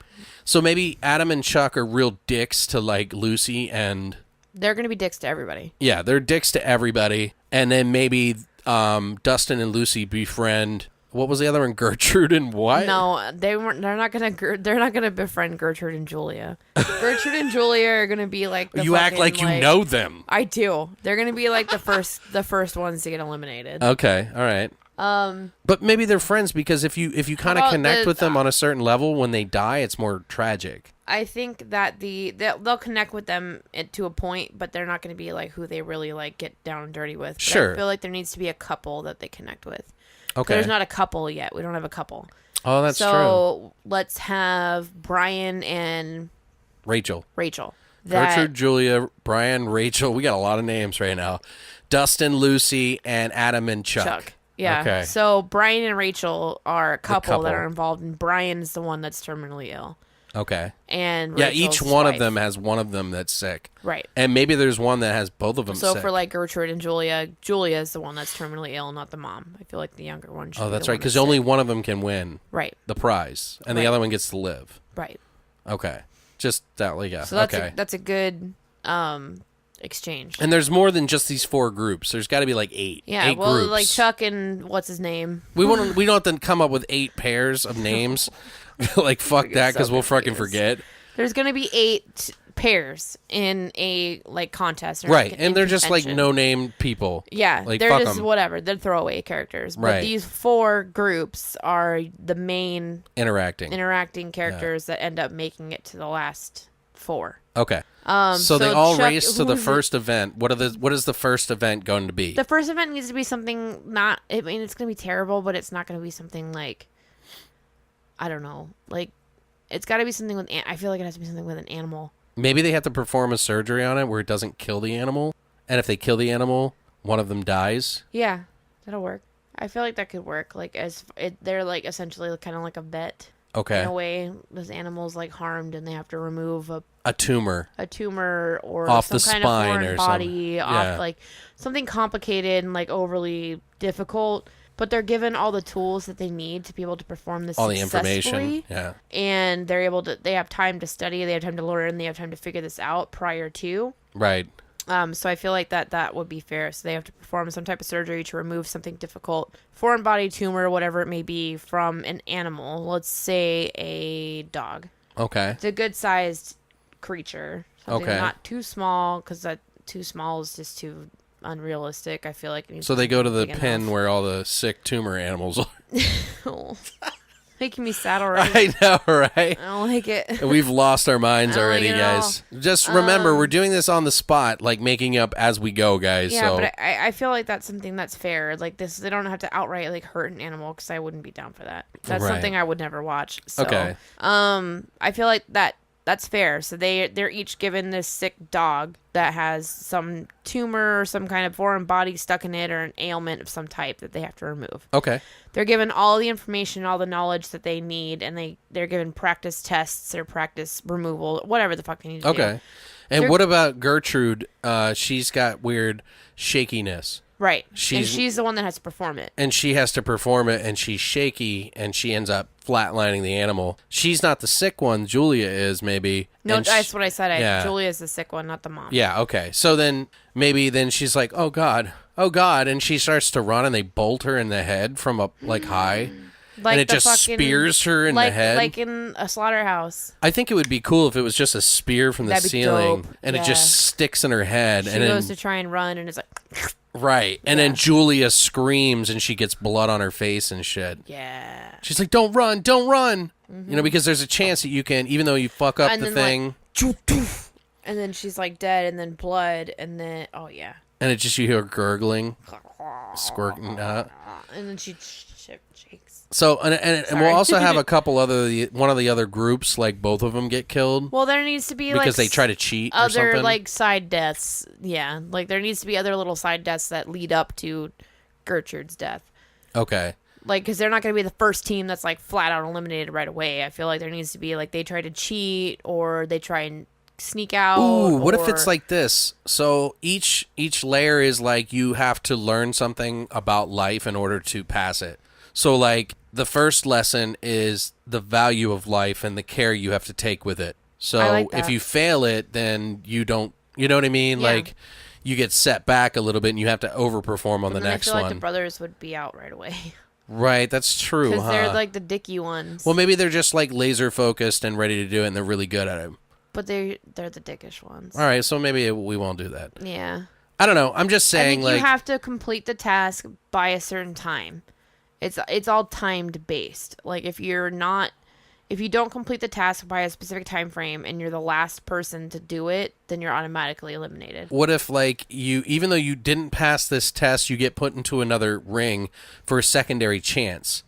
So maybe Adam and Chuck are real dicks to like Lucy and... They're going to be dicks to everybody. Yeah, they're dicks to everybody. And then maybe Dustin and Lucy befriend... What was the other one? Gertrude and what? No, they weren't. They're not gonna befriend Gertrude and Julia. Gertrude and Julia are gonna be like the you act like you know them. I do. They're gonna be like the first ones to get eliminated. Okay, all right. But maybe they're friends because if you kind of connect with them on a certain level, when they die, it's more tragic. I think that they'll connect with them to a point, but they're not going to be like who they really like get down and dirty with. But sure. I feel like there needs to be a couple that they connect with. Okay. There's not a couple yet. We don't have a couple. Oh, that's true. So let's have Brian and Rachel. That, Gertrude, Julia, Brian, Rachel. We got a lot of names right now. Dustin, Lucy, and Adam and Chuck. Yeah. Okay. So Brian and Rachel are a couple that couple. are involved, and Brian is the one that's terminally ill. Okay. And Yeah, Rachel's each one wife. of them has one of them that's sick. Right. And maybe there's one that has both of them So sick. for like Gertrude and Julia is the one that's terminally ill, not the mom. I feel like the younger one should Oh, be that's the right, one because only sick. one of them can win Right. the prize, and the Right. other one gets to live. Right. Okay. Just that, like, yeah. So that's okay. that's a good exchange. And there's more than just these 4 groups. There's got to be like 8. Yeah, 8 well, groups. like Chuck and what's his name? We don't have to come up with 8 pairs of names. Like, fuck that, because we'll fucking forget. There's gonna be 8 pairs in a like contest, or Right, like, and they're just like convention. no-name people. Yeah, like, they're fuck just 'em. whatever. They're throwaway characters. But Right. these 4 groups are the main Interacting. characters that end up making it to the last 4. Okay. So they all Chuck- race to the who's first event. What is the first event going to be? The first event needs to be something not. I mean, it's gonna be terrible, but it's not gonna be something like. I don't know. Like, it's got to be something with. I feel like it has to be something with an animal. Maybe they have to perform a surgery on it where it doesn't kill the animal, and if they kill the animal, one of them dies. Yeah, that'll work. I feel like that could work. Like they're like essentially kind of like a vet. Okay. In a way, this animal's like harmed, and they have to remove A tumor. a tumor or Off some the kind spine of foreign or body, something. off Yeah. like something complicated and like overly difficult. But they're given all the tools that they need to be able to perform this All the successfully. information. Yeah. And they're able to. They have time to study. They have time to learn. They have time to figure this out prior to. Right. So I feel like that would be fair. So they have to perform some type of surgery to remove something difficult, foreign body, tumor, whatever it may be, from an animal. Let's say a dog. Okay. It's a good-sized creature. Something Okay. not too small, because that too small is just too unrealistic. I feel like. It needs So they go to the big pen enough. where all the sick tumor animals are. Oh. Making me sad already. I know, right? I don't like it. We've lost our minds I don't already, like it at guys. Just remember, we're doing this on the spot, like making up as we go, guys. Yeah, so but I feel like that's something that's fair. Like this, they don't have to outright like hurt an animal, because I wouldn't be down for that. That's Right. something I would never watch. So, Okay. I feel like that's fair. So they're each given this sick dog that has some tumor or some kind of foreign body stuck in it, or an ailment of some type that they have to remove. okay. They're given all the information, all the knowledge that they need, and they're given practice tests or practice removal, whatever the fuck they need to do. Okay. And They're- what about Gertrude? She's got weird shakiness. Right. And She's- she's the one that has to perform it. And she has to perform it, and she's shaky, and she ends up flatlining the animal. She's not the sick one. Julia is, maybe. No, And that's what I said. yeah. Julia's the sick one, not the mom. Yeah, okay. So then maybe then she's like, oh God, and she starts to run, and they bolt her in the head from up like high, Like and it the just fucking- spears her in like, the head. Like in a slaughterhouse. I think it would be cool if it was just a spear from the That'd be ceiling, dope. and it Yeah. just sticks in her head, She and goes then to try and run, and it's like, right, and then Yeah. Julia screams, and she gets blood on her face and shit. yeah. She's like, "Don't run, don't run!" You know, because there's a chance that you can, even though you fuck up And the then, thing, And then she's like dead, and then blood, and then, oh yeah. and it just you hear gurgling, squirting out. And then she shakes. So and Sorry. we'll also have a couple one of the other groups, like both of them get killed Well, there needs to be because like they try to cheat or other something. like side deaths. Yeah, like there needs to be other little side deaths that lead up to Gertrude's death. Okay. Like, because they're not going to be the first team that's like flat out eliminated right away. I feel like there needs to be like they try to cheat or they try and sneak out. Ooh, what if or- it's like this? So each layer is like you have to learn something about life in order to pass it. So like the first lesson is the value of life and the care you have to take with it. So I like if that. you fail it, then you don't, you know what I mean? Yeah. Like you get set back a little bit and you have to overperform on But the then next I feel one. like the brothers would be out right away Right, that's true, because huh? they're like the dicky ones. Well, maybe they're just like laser focused and ready to do it and they're really good at it. But they're the dickish ones. All right, so maybe we won't do that. Yeah. I don't know. I'm just I saying think like you have to complete the task by a certain time. It's all timed based. Like if you don't complete the task by a specific time frame and you're the last person to do it, then you're automatically eliminated. what if like you, even though you didn't pass this test, you get put into another ring for a secondary chance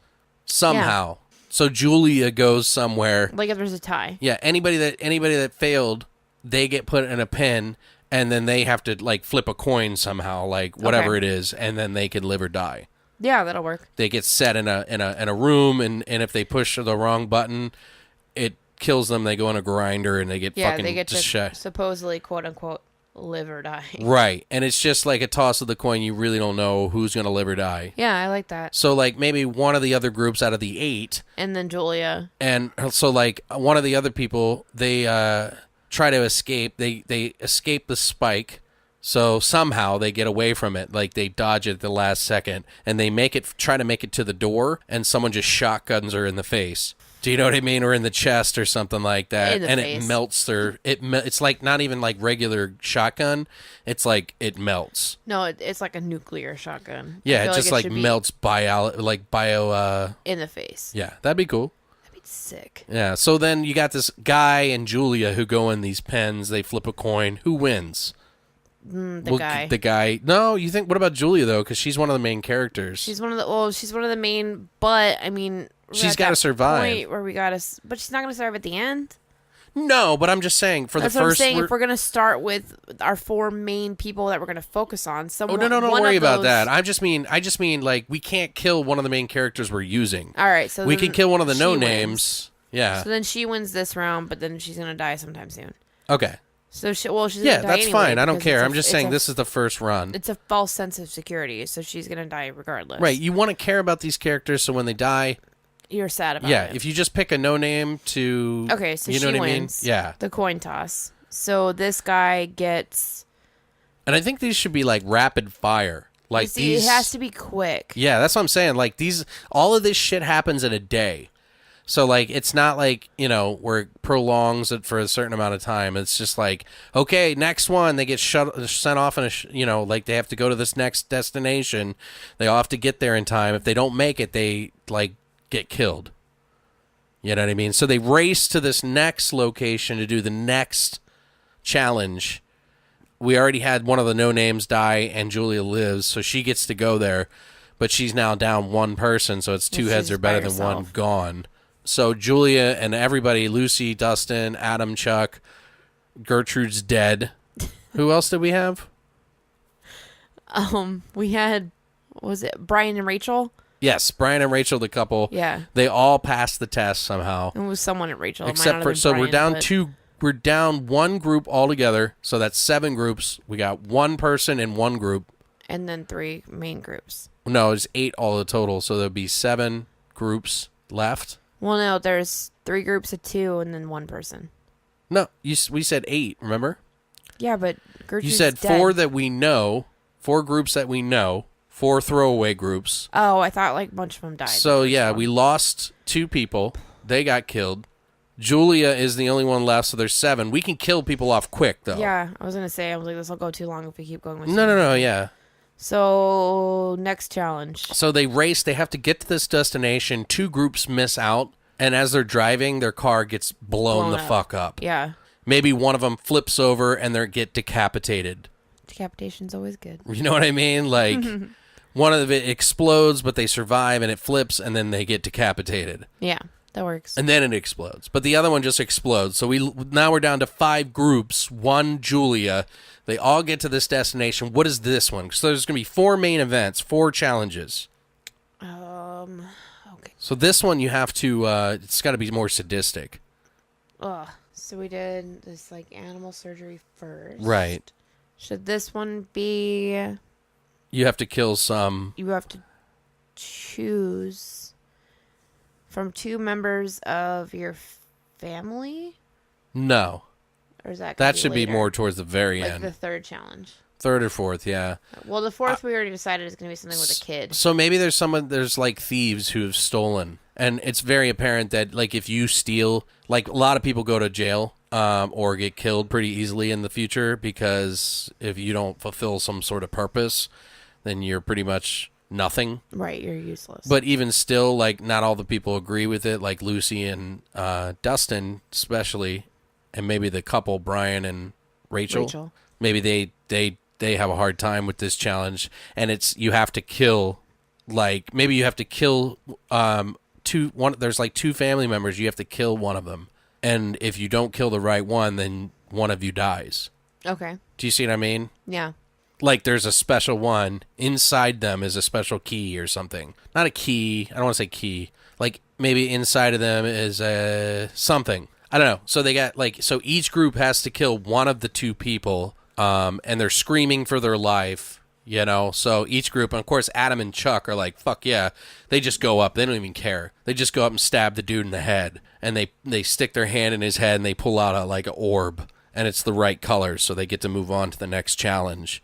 somehow. So Julia goes somewhere. Like if there's a tie. Yeah, anybody that failed, they get put in a pen, and then they have to like flip a coin somehow, like whatever it is, and then they can live or die. Yeah, that'll work. They get set in a room, and if they push the wrong button, it kills them. They go in a grinder, and they get fucking they get to shut. supposedly quote unquote live or die. Right, and it's just like a toss of the coin. You really don't know who's gonna live or die. Yeah, I like that. So like maybe one of the other groups out of the 8, And then Julia. and so like one of the other people, they try to escape. They escape the spike. So somehow they get away from it, like they dodge it at the last second, and they try to make it to the door, and someone just shotguns her in the face. Do you know what I mean? Or in the chest or something like that. In the and face. It melts their... It's like not even like regular shotgun. It's like it melts. No, it's like a nuclear shotgun. Yeah, I it feel just it like should be melts bio... in the face. Yeah, that'd be cool. That'd be sick. Yeah, so then you got this guy and Julia who go in these pens. They flip a coin. Who wins? The guy. The guy. No, you think... What about Julia, though? Because she's one of the main characters. She's one of the main, but I mean, She's got to survive. Point where but she's not gonna survive at the end. No, but I'm just saying for That's the what first... I'm saying. If we're gonna start with our 4 main people that we're gonna focus on, Oh, someone. no, don't one worry of about those- that. I just mean like we can't kill one of the main characters we're using. All right, so we then can kill one of the she no wins. names. Yeah. So then she wins this round, but then she's gonna die sometime soon. Okay. So she's gonna Yeah, die that's anyway fine. I don't because care. it's I'm just saying this is the first run. It's a false sense of security, so she's gonna die regardless. Right. You want to care about these characters so when they die, You're sad about yeah, it. if you just pick a no name to Okay, so you know she what wins. I mean? Yeah. The coin toss. So this guy gets. And I think these should be like rapid fire. Like You see, these it has to be quick. Yeah, that's what I'm saying. Like all of this shit happens in a day. So, like, it's not like, where it prolongs it for a certain amount of time. It's just like, okay, next one, they get sent off in like they have to go to this next destination. They all have to get there in time. If they don't make it, they, like, get killed. You know what I mean? So they race to this next location to do the next challenge. We already had one of the no-names die, and Julia lives, so she gets to go there. But she's now down one person, so it's 2 heads she's are better by than one herself. gone. So Julia and everybody, Lucy, Dustin, Adam, Chuck, Gertrude's dead. Who else did we have? We had, was it Brian and Rachel? Yes, Brian and Rachel, the couple. Yeah. They all passed the test somehow. It was someone at Rachel. It might not Except have for, been so we're Brian, down but- we're down one group altogether. So that's 7 groups. We got one person in one group. And then 3 main groups. No, it's 8 all the total. So there'll be 7 groups left. Well, no, there's 3 groups of 2 and then 1 person. No, we said 8, remember? Yeah, but Gertrude's You said dead. 4 that we know, 4 groups that we know, 4 throwaway groups. Oh, I thought like a bunch of them died. So, the first yeah, one. we lost 2 people. They got killed. Julia is the only one left, so there's 7. We can kill people off quick, though. Yeah, I was going to say, I was like, this will go too long if we keep going with No, yeah. So, next challenge. So they race. They have to get to this destination. 2 groups miss out, and as they're driving, their car gets blown the up. fuck up. Yeah. Maybe one of them flips over, and they get decapitated. Decapitation's always good. You know what I mean? Like, one of it explodes, but they survive, and it flips, and then they get decapitated. Yeah, that works. And then it explodes. But the other one just explodes. So now we're down to 5 groups, 1 Julia. They all get to this destination. What is this one? So there's going to be 4 main events, 4 challenges. Okay. So this one you have to, it's got to be more sadistic. Ugh. So we did this like animal surgery first. Right. Should this one be? You have to kill some. You have to choose from 2 members of your family, No. or is that? That gonna should be later? more towards the very like end. the 3rd challenge. 3rd or 4th, yeah. Well, the 4th we already decided is going to be something with a kid. So maybe there's like thieves who have stolen. And it's very apparent that, like, if you steal, like, a lot of people go to jail or get killed pretty easily in the future because if you don't fulfill some sort of purpose, then you're pretty much nothing. Right, you're useless. But even still, like, not all the people agree with it, like Lucy and Dustin especially, and maybe the couple, Brian and Rachel. Maybe they have a hard time with this challenge, and it's you have to kill, like, maybe you have to kill there's like two family members. You have to kill one of them. And if you don't kill the right one, then one of you dies. Okay. Do you see what I mean? Yeah. Like there's a special one. Inside them is a special key or something. Not a key. I don't want to say key. Like maybe inside of them is a something. I don't know. So they got so each group has to kill one of the two people, and they're screaming for their life, you know? So each group, and of course Adam and Chuck are like, fuck yeah. They just go up. They don't even care. They just go up and stab the dude in the head, and they stick their hand in his head and they pull out an orb, and it's the right color, so they get to move on to the next challenge.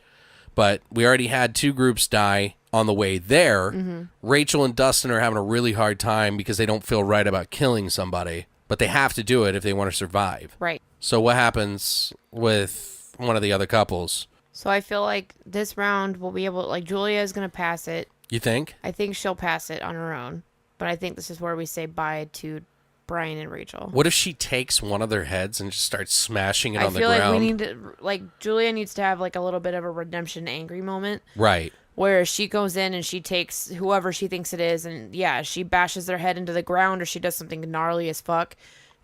But we already had two groups die on the way there. Mm-hmm. Rachel and Dustin are having a really hard time because they don't feel right about killing somebody. But they have to do it if they want to survive. Right. So what happens with one of the other couples? So I feel like this round we'll be able... Julia is going to pass it. You think? I think she'll pass it on her own. But I think this is where we say bye to Brian and Rachel. What if she takes one of their heads and just starts smashing it on the ground? I feel like we need to... Julia needs to have, a little bit of a redemption angry moment. Right. Where she goes in and she takes whoever she thinks it is, and yeah, she bashes their head into the ground, or she does something gnarly as fuck,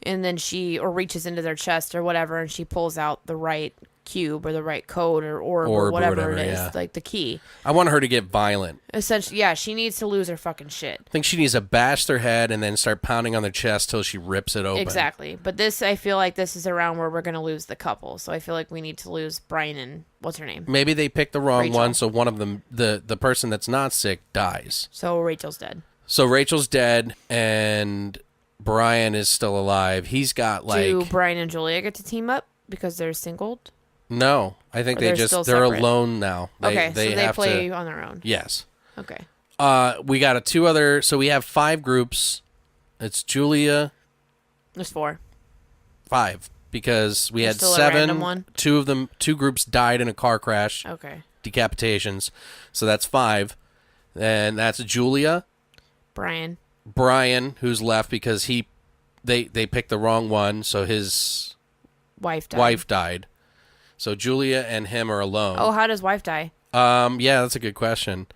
and then or reaches into their chest or whatever, and she pulls out the right cube or the right code or orb or whatever it is, yeah. like the key. I want her to get violent. Essentially, yeah, she needs to lose her fucking shit. I think she needs to bash their head and then start pounding on their chest till she rips it open. Exactly. But I feel like this is a round where we're going to lose the couple. So I feel like we need to lose Brian and, what's her name? Maybe they picked the wrong Rachel. one, so one of them, the person that's not sick, dies. So Rachel's dead. So Rachel's dead, and Brian is still alive. He's got Do Brian and Julia get to team up because they're singled? No, I think they're separate? alone now. So they have play to, on their own. Yes. Okay. We got so we have 5 groups. It's Julia. There's 4. 5, because we There's had still a 7. random one? 2 groups died in a car crash. Okay. Decapitations. So that's 5. And that's Julia. Brian, who's left because they picked the wrong one, so his wife died. So Julia and him are alone. Oh, how does wife die? Yeah, that's a good question.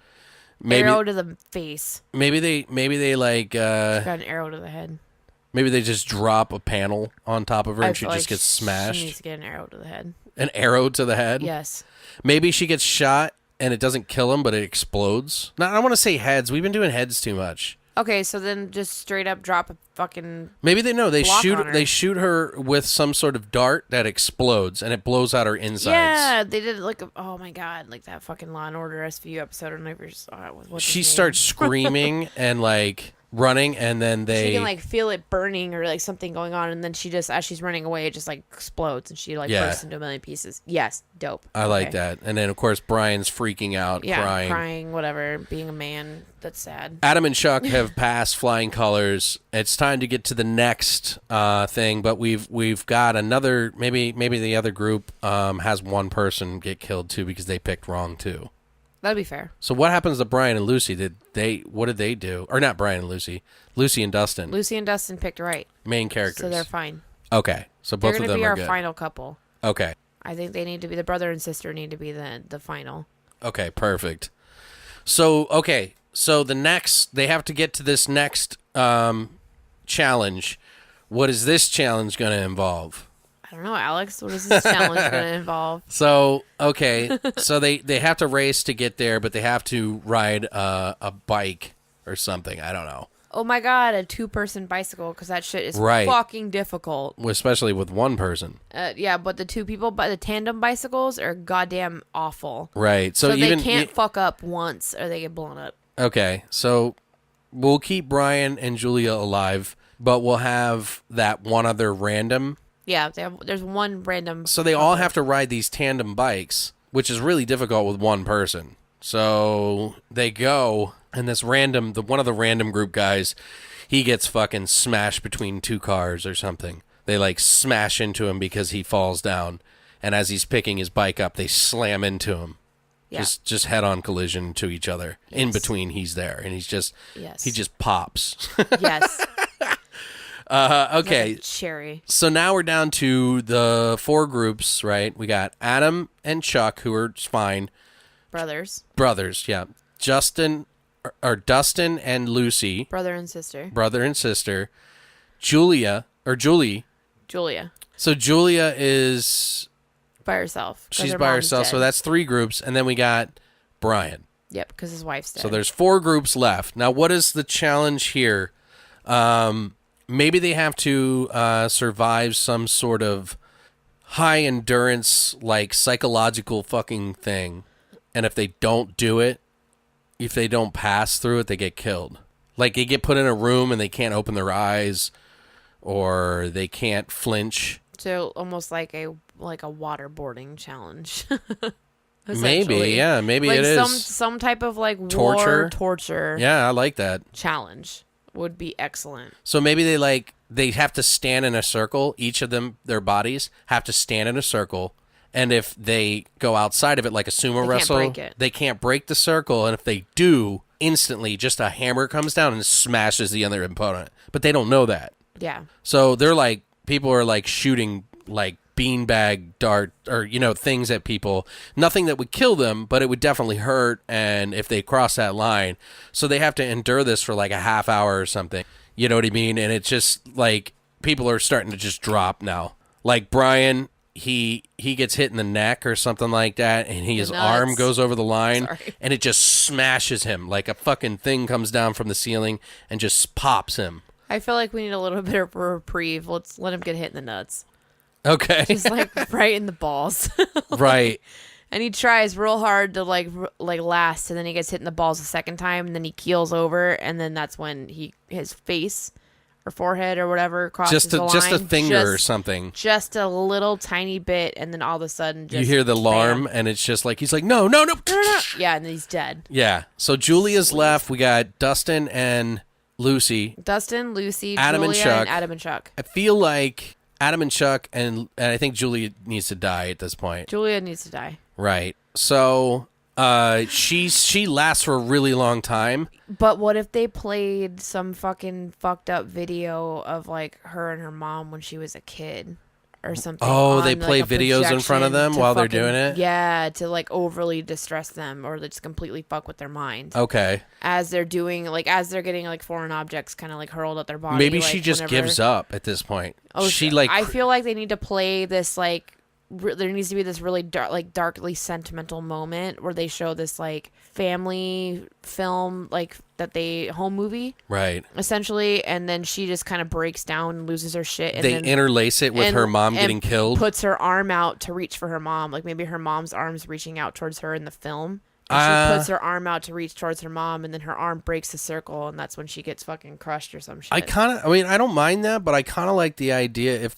Maybe arrow to the face. Maybe they Got an arrow to the head. Maybe they just drop a panel on top of her and she just gets smashed. She needs to get an arrow to the head. An arrow to the head? Yes. Maybe she gets shot and it doesn't kill him, but it explodes. No, I don't want to say heads. We've been doing heads too much. Okay, so then just straight up drop a fucking. Maybe they shoot her with some sort of dart that explodes and it blows out her insides. Yeah, they did oh my god, like that fucking Law and Order SVU episode. I don't know if you saw it. She starts screaming and running, and then she can feel it burning or something going on, and then she just, as she's running away, it just explodes and she bursts into a million pieces. Yes, dope. I like that. And then of course Brian's freaking out, crying, whatever, being a man. That's sad. Adam and Chuck have passed flying colors. It's time to get to the next thing, but we've got another. Maybe the other group has one person get killed too because they picked wrong too. That'd be fair. So what happens to Brian and Lucy? What did they do? Or not Brian and Lucy. Lucy and Dustin. Lucy and Dustin picked right. Main characters. So they're fine. Okay. So both of them are good. They're going to be our final couple. Okay. I think they need to be, the brother and sister need to be the final. Okay, perfect. So, they have to get to this next challenge. What is this challenge going to involve? I don't know, Alex. What is this challenge going to involve? So, okay. So they have to race to get there, but they have to ride a bike or something. I don't know. Oh my god, a 2-person bicycle, because that shit is fucking difficult. Especially with one person. Yeah, but the 2 people, the tandem bicycles are goddamn awful. Right. So they can't fuck up once or they get blown up. Okay, so we'll keep Brian and Julia alive, but we'll have that one other random. Yeah, there's one random. So they all have to ride these tandem bikes, which is really difficult with one person. So they go, and one of the random group guys, he gets fucking smashed between 2 cars or something. They smash into him because he falls down, and as he's picking his bike up, they slam into him. Yeah. Just head-on collision to each other. Yes. In between, he's there, and he just pops. Yes. Okay. Like a cherry. So now we're down to the 4 groups, right? We got Adam and Chuck, who are fine. Brothers, yeah. Dustin are Dustin and Lucy, Brother and sister. Julie. Julia. So Julia is By herself. 'Cause she's her by mom's herself. dead. So that's 3 groups, and then we got Brian. Yep, because his wife's dead. So there's 4 groups left. Now, what is the challenge here? Maybe they have to survive some sort of high endurance, like psychological fucking thing. And if they don't do it, if they don't pass through it, they get killed. Like they get put in a room and they can't open their eyes, or they can't flinch. So almost like a waterboarding challenge. Maybe, yeah, maybe like it is some type of like torture. torture. Yeah, I like that Challenge would be excellent. So maybe they have to stand in a circle. Each of them, their bodies have to stand in a circle. And if they go outside of it, like a sumo wrestle, can't break it. they can't break the circle. And if they do, instantly, just a hammer comes down and smashes the other opponent. But they don't know that. Yeah. So they're like, people are like shooting like beanbag dart or, things at people. Nothing that would kill them, but it would definitely hurt. And if they cross that line, so they have to endure this for like a half hour or something. You know what I mean? And it's just like people are starting to just drop now. Like Brian, he gets hit in the neck or something like that, and his arm goes over the line, and it just smashes him. Like a fucking thing comes down from the ceiling and just pops him. I feel like we need a little bit of a reprieve. Let's let him get hit in the nuts. Okay. Just like right in the balls. Right. And he tries real hard to like last, and then he gets hit in the balls a second time, and then he keels over, and then that's when his face or forehead or whatever crosses the line. Just a finger or something. Just a little tiny bit, and then all of a sudden just you hear the alarm, and it's just like, he's like, no. Yeah, and then he's dead. Yeah. So Julia's left. We got Dustin and Lucy. Dustin, Lucy, Adam Julia, and Chuck. and Adam and Chuck. I feel like Adam and Chuck, and I think Julia needs to die at this point. Julia needs to die. Right. So she lasts for a really long time. But what if they played some fucking fucked up video of like her and her mom when she was a kid or something? Oh, they on, play like, a videos in front of them projection while to they're doing it? Yeah, to like overly distress them or just completely fuck with their mind. Okay. As they're getting like foreign objects kind of like hurled at their body. Maybe like, she just gives up at this point. Oh, I feel like they need to play this like there needs to be this really darkly sentimental moment where they show this like family film like home movie, right, essentially, and then she just kind of breaks down and loses her shit, and they then interlace it with her mom getting killed, puts her arm out to reach for her mom, like maybe her mom's arm's reaching out towards her in the film, and she puts her arm out to reach towards her mom, and then her arm breaks the circle, and that's when she gets fucking crushed or some shit. I don't mind that, but I kind of like the idea if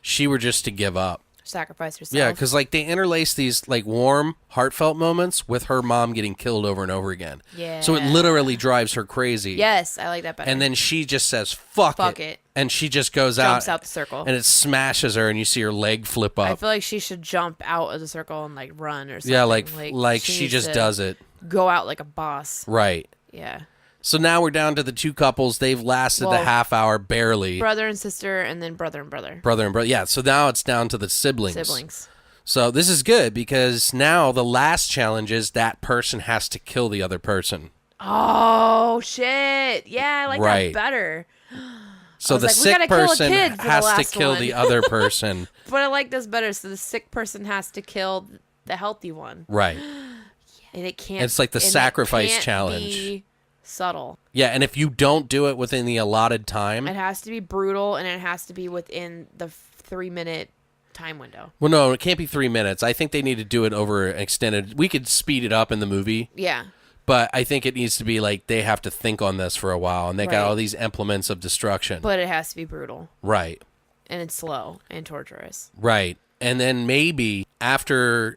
she were just to give up. Sacrifice herself. Yeah, because like they interlace these like warm, heartfelt moments with her mom getting killed over and over again. Yeah. So it literally drives her crazy. Yes, I like that better. And then she just says, fuck it. And she just jumps out the circle. And it smashes her, and you see her leg flip up. I feel like she should jump out of the circle and like run or something. Yeah, like she just does it. Go out like a boss. Right. Yeah. So now we're down to the 2 couples. They've lasted the half hour barely. Brother and sister, and then brother and brother. Brother and brother. Yeah, so now it's down to the siblings. So this is good because now the last challenge is that person has to kill the other person. Oh, shit. Yeah, I like that better. So the sick person has to kill the other person. But I like this better. So the sick person has to kill the healthy one. Right. And it can't. It's like the sacrifice challenge. Be subtle. Yeah, and if you don't do it within the allotted time, it has to be brutal, and it has to be within the 3-minute time window. Well, no, it can't be 3 minutes. I think they need to do it over an extended. We could speed it up in the movie. Yeah. But I think it needs to be like they have to think on this for a while, and they got all these implements of destruction. But it has to be brutal. Right. And it's slow and torturous. Right. And then maybe after,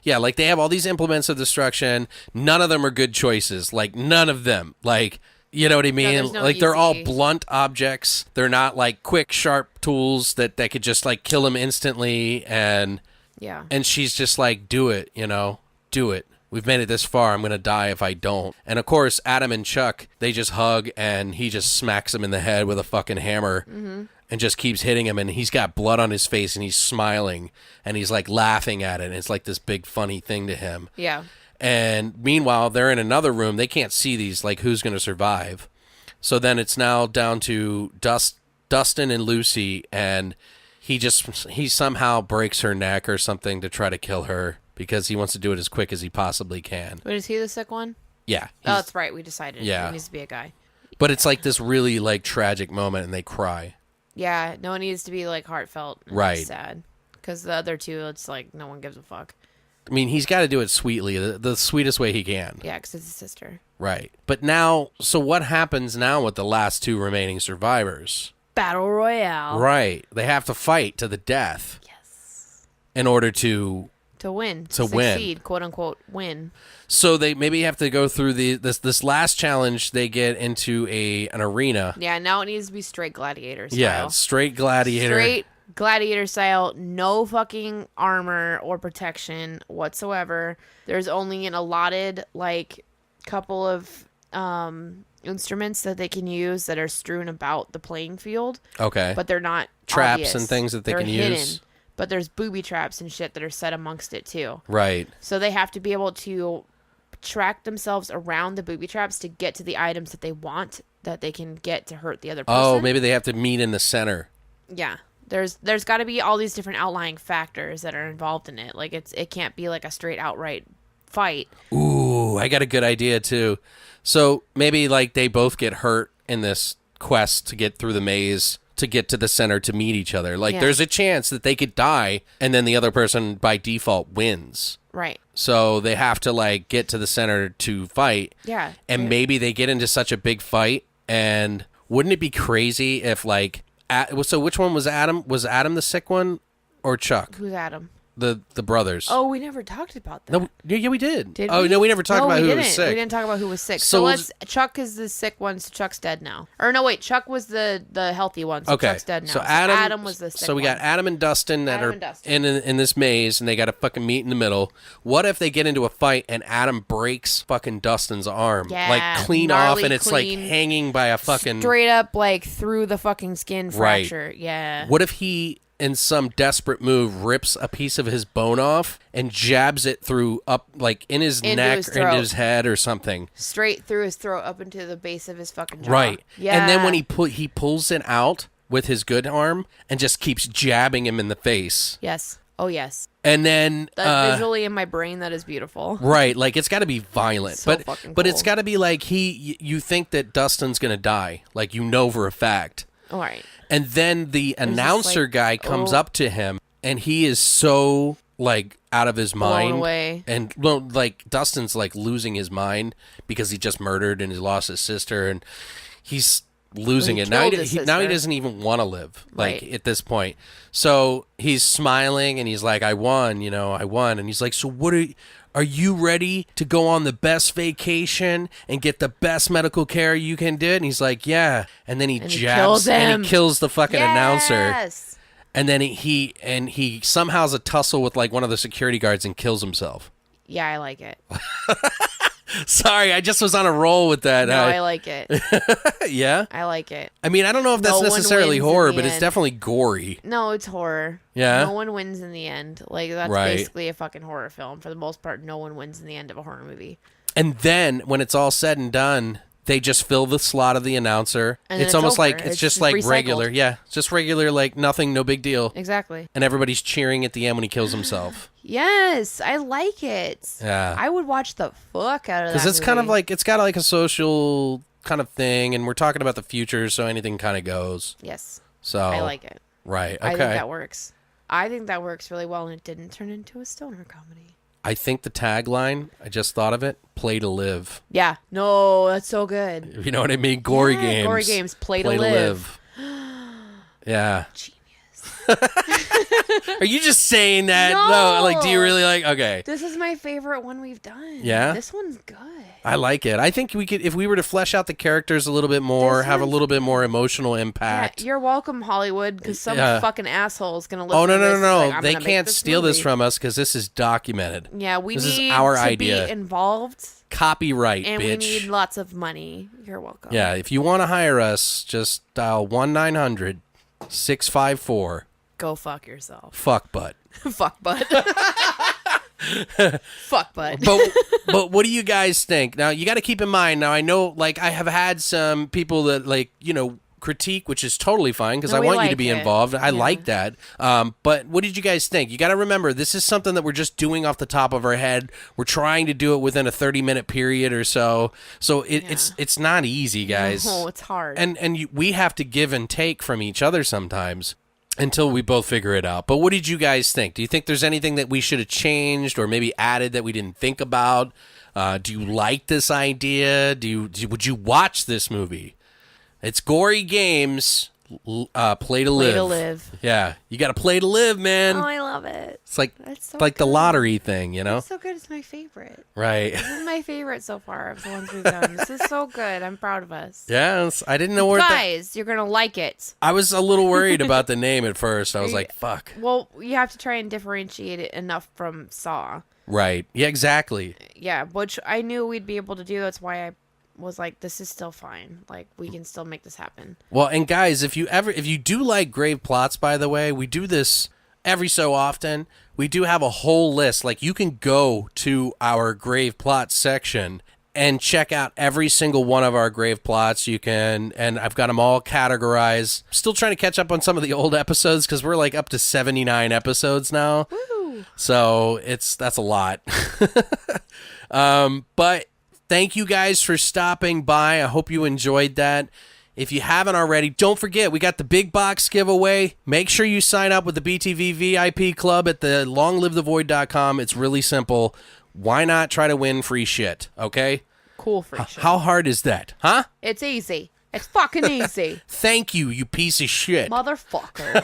like they have all these implements of destruction. None of them are good choices. Like none of them. Like, you know what I mean? No, like they're all blunt objects. They're not like quick, sharp tools that could just like kill them instantly. And she's just like, do it, do it. We've made it this far. I'm going to die if I don't. And of course, Adam and Chuck, they just hug and he just smacks him in the head with a fucking hammer. Mm-hmm. And just keeps hitting him, and he's got blood on his face, and he's smiling, and he's like laughing at it, and it's like this big funny thing to him. Yeah. And meanwhile, they're in another room. They can't see these, like, who's going to survive. So then it's now down to Dustin and Lucy, and he somehow breaks her neck or something to try to kill her because he wants to do it as quick as he possibly can. Wait, is he the sick one? Yeah. Oh, that's right. We decided. Yeah. It needs to be a guy. But it's like this really, like, tragic moment, and they cry. Yeah, no, it needs to be, like, heartfelt and Right. sad. Because the other two, it's like, no one gives a fuck. I mean, he's got to do it sweetly, the sweetest way he can. Yeah, because it's his sister. Right. But now, so what happens now with the last two remaining survivors? Battle Royale. Right. They have to fight to the death. Yes. In order to win. To win. Succeed, quote unquote, win. So they maybe have to go through this last challenge. They get into an arena. Yeah, now it needs to be straight gladiator style. Yeah, straight gladiator. Straight gladiator style, no fucking armor or protection whatsoever. There's only an allotted, like, couple of instruments that they can use that are strewn about the playing field. Okay. But they're not traps obvious. and things that They're can hidden, use. But there's booby traps and shit that are set amongst it too. Right. So they have to be able to track themselves around the booby traps to get to the items that they want, that they can get to hurt the other person. Oh, maybe they have to meet in the center. Yeah. There's got to be all these different outlying factors that are involved in it. Like, it can't be like a straight outright fight. Ooh, I got a good idea too. So maybe like they both get hurt in this quest to get through the maze to get to the center to meet each other. Like, Yeah. there's a chance that they could die and then the other person by default wins. Right. So they have to like get to the center to fight. Yeah. And maybe they get into such a big fight, and wouldn't it be crazy if like so which one was Adam? Was Adam the sick one or Chuck? Who's Adam? The brothers. Oh, we never talked about that. No, yeah, we did. Did oh, we? no, we never talked No, about we who didn't. was sick. We didn't talk about who was sick. So So let's. Chuck is the sick one, so Chuck's dead now. Or no, wait, Chuck was the healthy one, so Okay, Chuck's dead now. so Adam was the sick So we got one. Adam and Dustin that Adam are and Dustin. in this maze, and they got to fucking meet in the middle. What if they get into a fight and Adam breaks fucking Dustin's arm, Yeah, like clean gnarly off, and it's clean. like hanging by a fucking Straight up, like, through the fucking skin Right. fracture. Yeah. What if he, in some desperate move, rips a piece of his bone off and jabs it through up, like in his Into neck his or into throat. his head or something? Straight through his throat up into the base of his fucking jaw. Right. Yeah. And then when he pulls it out with his good arm and just keeps jabbing him in the face. Yes. Oh, yes. And then That visually in my brain, that is beautiful. right, like it's got to be violent, So but fucking it's cool. got to be like you think that Dustin's gonna die, like you know for a fact, All right. and then the announcer like, guy comes oh. up to him, and he is so like out of his mind, away. and well, like Dustin's like losing his mind because he just murdered and he lost his sister, and he's losing He it now. killed his Now he sister. doesn't even want to live, like Right. at this point. So he's smiling and he's like, "I won, I won." And he's like, "So what are you ready to go on the best vacation and get the best medical care you can do?" And he's like, "Yeah." And then he And he jabs kills and him. he kills the fucking announcer. Yes. And then he somehow has a tussle with like one of the security guards and kills himself. Yeah, I like it. Sorry, I just was on a roll with that. No, I like it. Yeah. I like it. I mean, I don't know if that's No one necessarily wins in horror, the but it's end. definitely gory. No, it's horror. Yeah? No one wins in the end. Like, that's Right. basically a fucking horror film. For the most part, no one wins in the end of a horror movie. And then when it's all said and done, they just fill the slot of the announcer. And then It's it's almost over. like it's It's just just like recycled. regular. Yeah, it's just regular, like nothing, no big deal. Exactly. And everybody's cheering at the end when he kills himself. Yes, I like it. Yeah. I would watch the fuck out of that. Because it's kind of movie. like, it's got like a social kind of thing, and we're talking about the future, so anything kind of goes. Yes, So I like it. Right. Okay. I think that works. I think that works really well, and it didn't turn into a stoner comedy. I think the tagline, I just thought of it, play to live. Yeah. No, that's so good. You know what I mean? Gory Yeah, Games. Gory Games, play to live. Yeah. Genius. Are you just saying that? No. Like, do you really like, okay. This is my favorite one we've done. Yeah? This one's good. I like it. I think we could, if we were to flesh out the characters a little bit more, This have a one's- little bit more emotional impact. Yeah, you're welcome, Hollywood, because some Yeah. fucking asshole is going to listen Oh, no, to no, this no, and no. be like, I'm They gonna make can't steal this movie. from us because this is documented. Yeah, we This is need our to idea. be involved, Copyright, and bitch. we need lots of money. You're welcome. Yeah, if you want to hire us, just dial 1-900-654 Go fuck yourself. fuck butt. Fuck butt. Fuck, bud. But what do you guys think? Now, you got to keep in mind, now I know, like, I have had some people that, like, critique, which is totally fine because I want you to be involved. I like that. But what did you guys think? You got to remember, this is something that we're just doing off the top of our head. We're trying to do it within a 30-minute period or so. So it's not easy, guys. No, it's hard. And we have to give and take from each other sometimes until we both figure it out. But what did you guys think? Do you think there's anything that we should have changed or maybe added that we didn't think about? Do you like this idea? Would you watch this movie? It's Gory Games, play to live. Play to live. Yeah, you got to play to live, man. Oh, I love it. It's like so the good. lottery thing, you know? It's so good. It's my favorite. Right. This is my favorite so far of the ones we've done. This is so good. I'm proud of us. Yes, I didn't know where Guys, you're going to like it. I was a little worried about the name at first. I was like, fuck. Well, you have to try and differentiate it enough from Saw. Right. Yeah, exactly. Yeah, which I knew we'd be able to do. That's why I was like, this is still fine. Like, we can still make this happen. Well, and guys, if you do like GravePlots, by the way, we do this every so often. We do have a whole list. Like, you can go to our GravePlots section and check out every single one of our GravePlots. You can, and I've got them all categorized. Still trying to catch up on some of the old episodes because we're like up to 79 episodes now. Woo. So that's a lot. But thank you guys for stopping by. I hope you enjoyed that. If you haven't already, don't forget, we got the big box giveaway. Make sure you sign up with the BTV VIP club at the longlivethevoid.com. It's really simple. Why not try to win free shit, okay? Cool free shit. How hard is that, huh? It's easy. It's fucking easy. Thank you, you piece of shit. Motherfucker.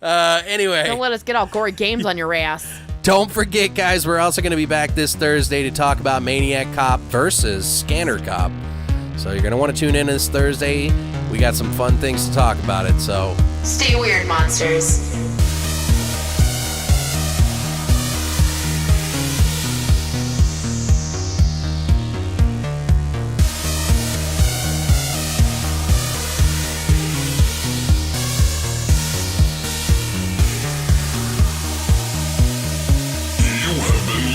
Anyway. Don't let us get all Gory Games on your ass. Don't forget, guys, we're also going to be back this Thursday to talk about Maniac Cop versus Scanner Cop. So you're going to want to tune in this Thursday. We got some fun things to talk about it, so. Stay weird, monsters.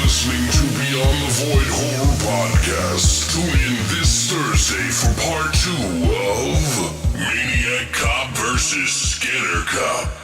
Listening to Beyond the Void Horror Podcast. Tune in this Thursday for part 2 of Maniac Cop versus Scanner Cop.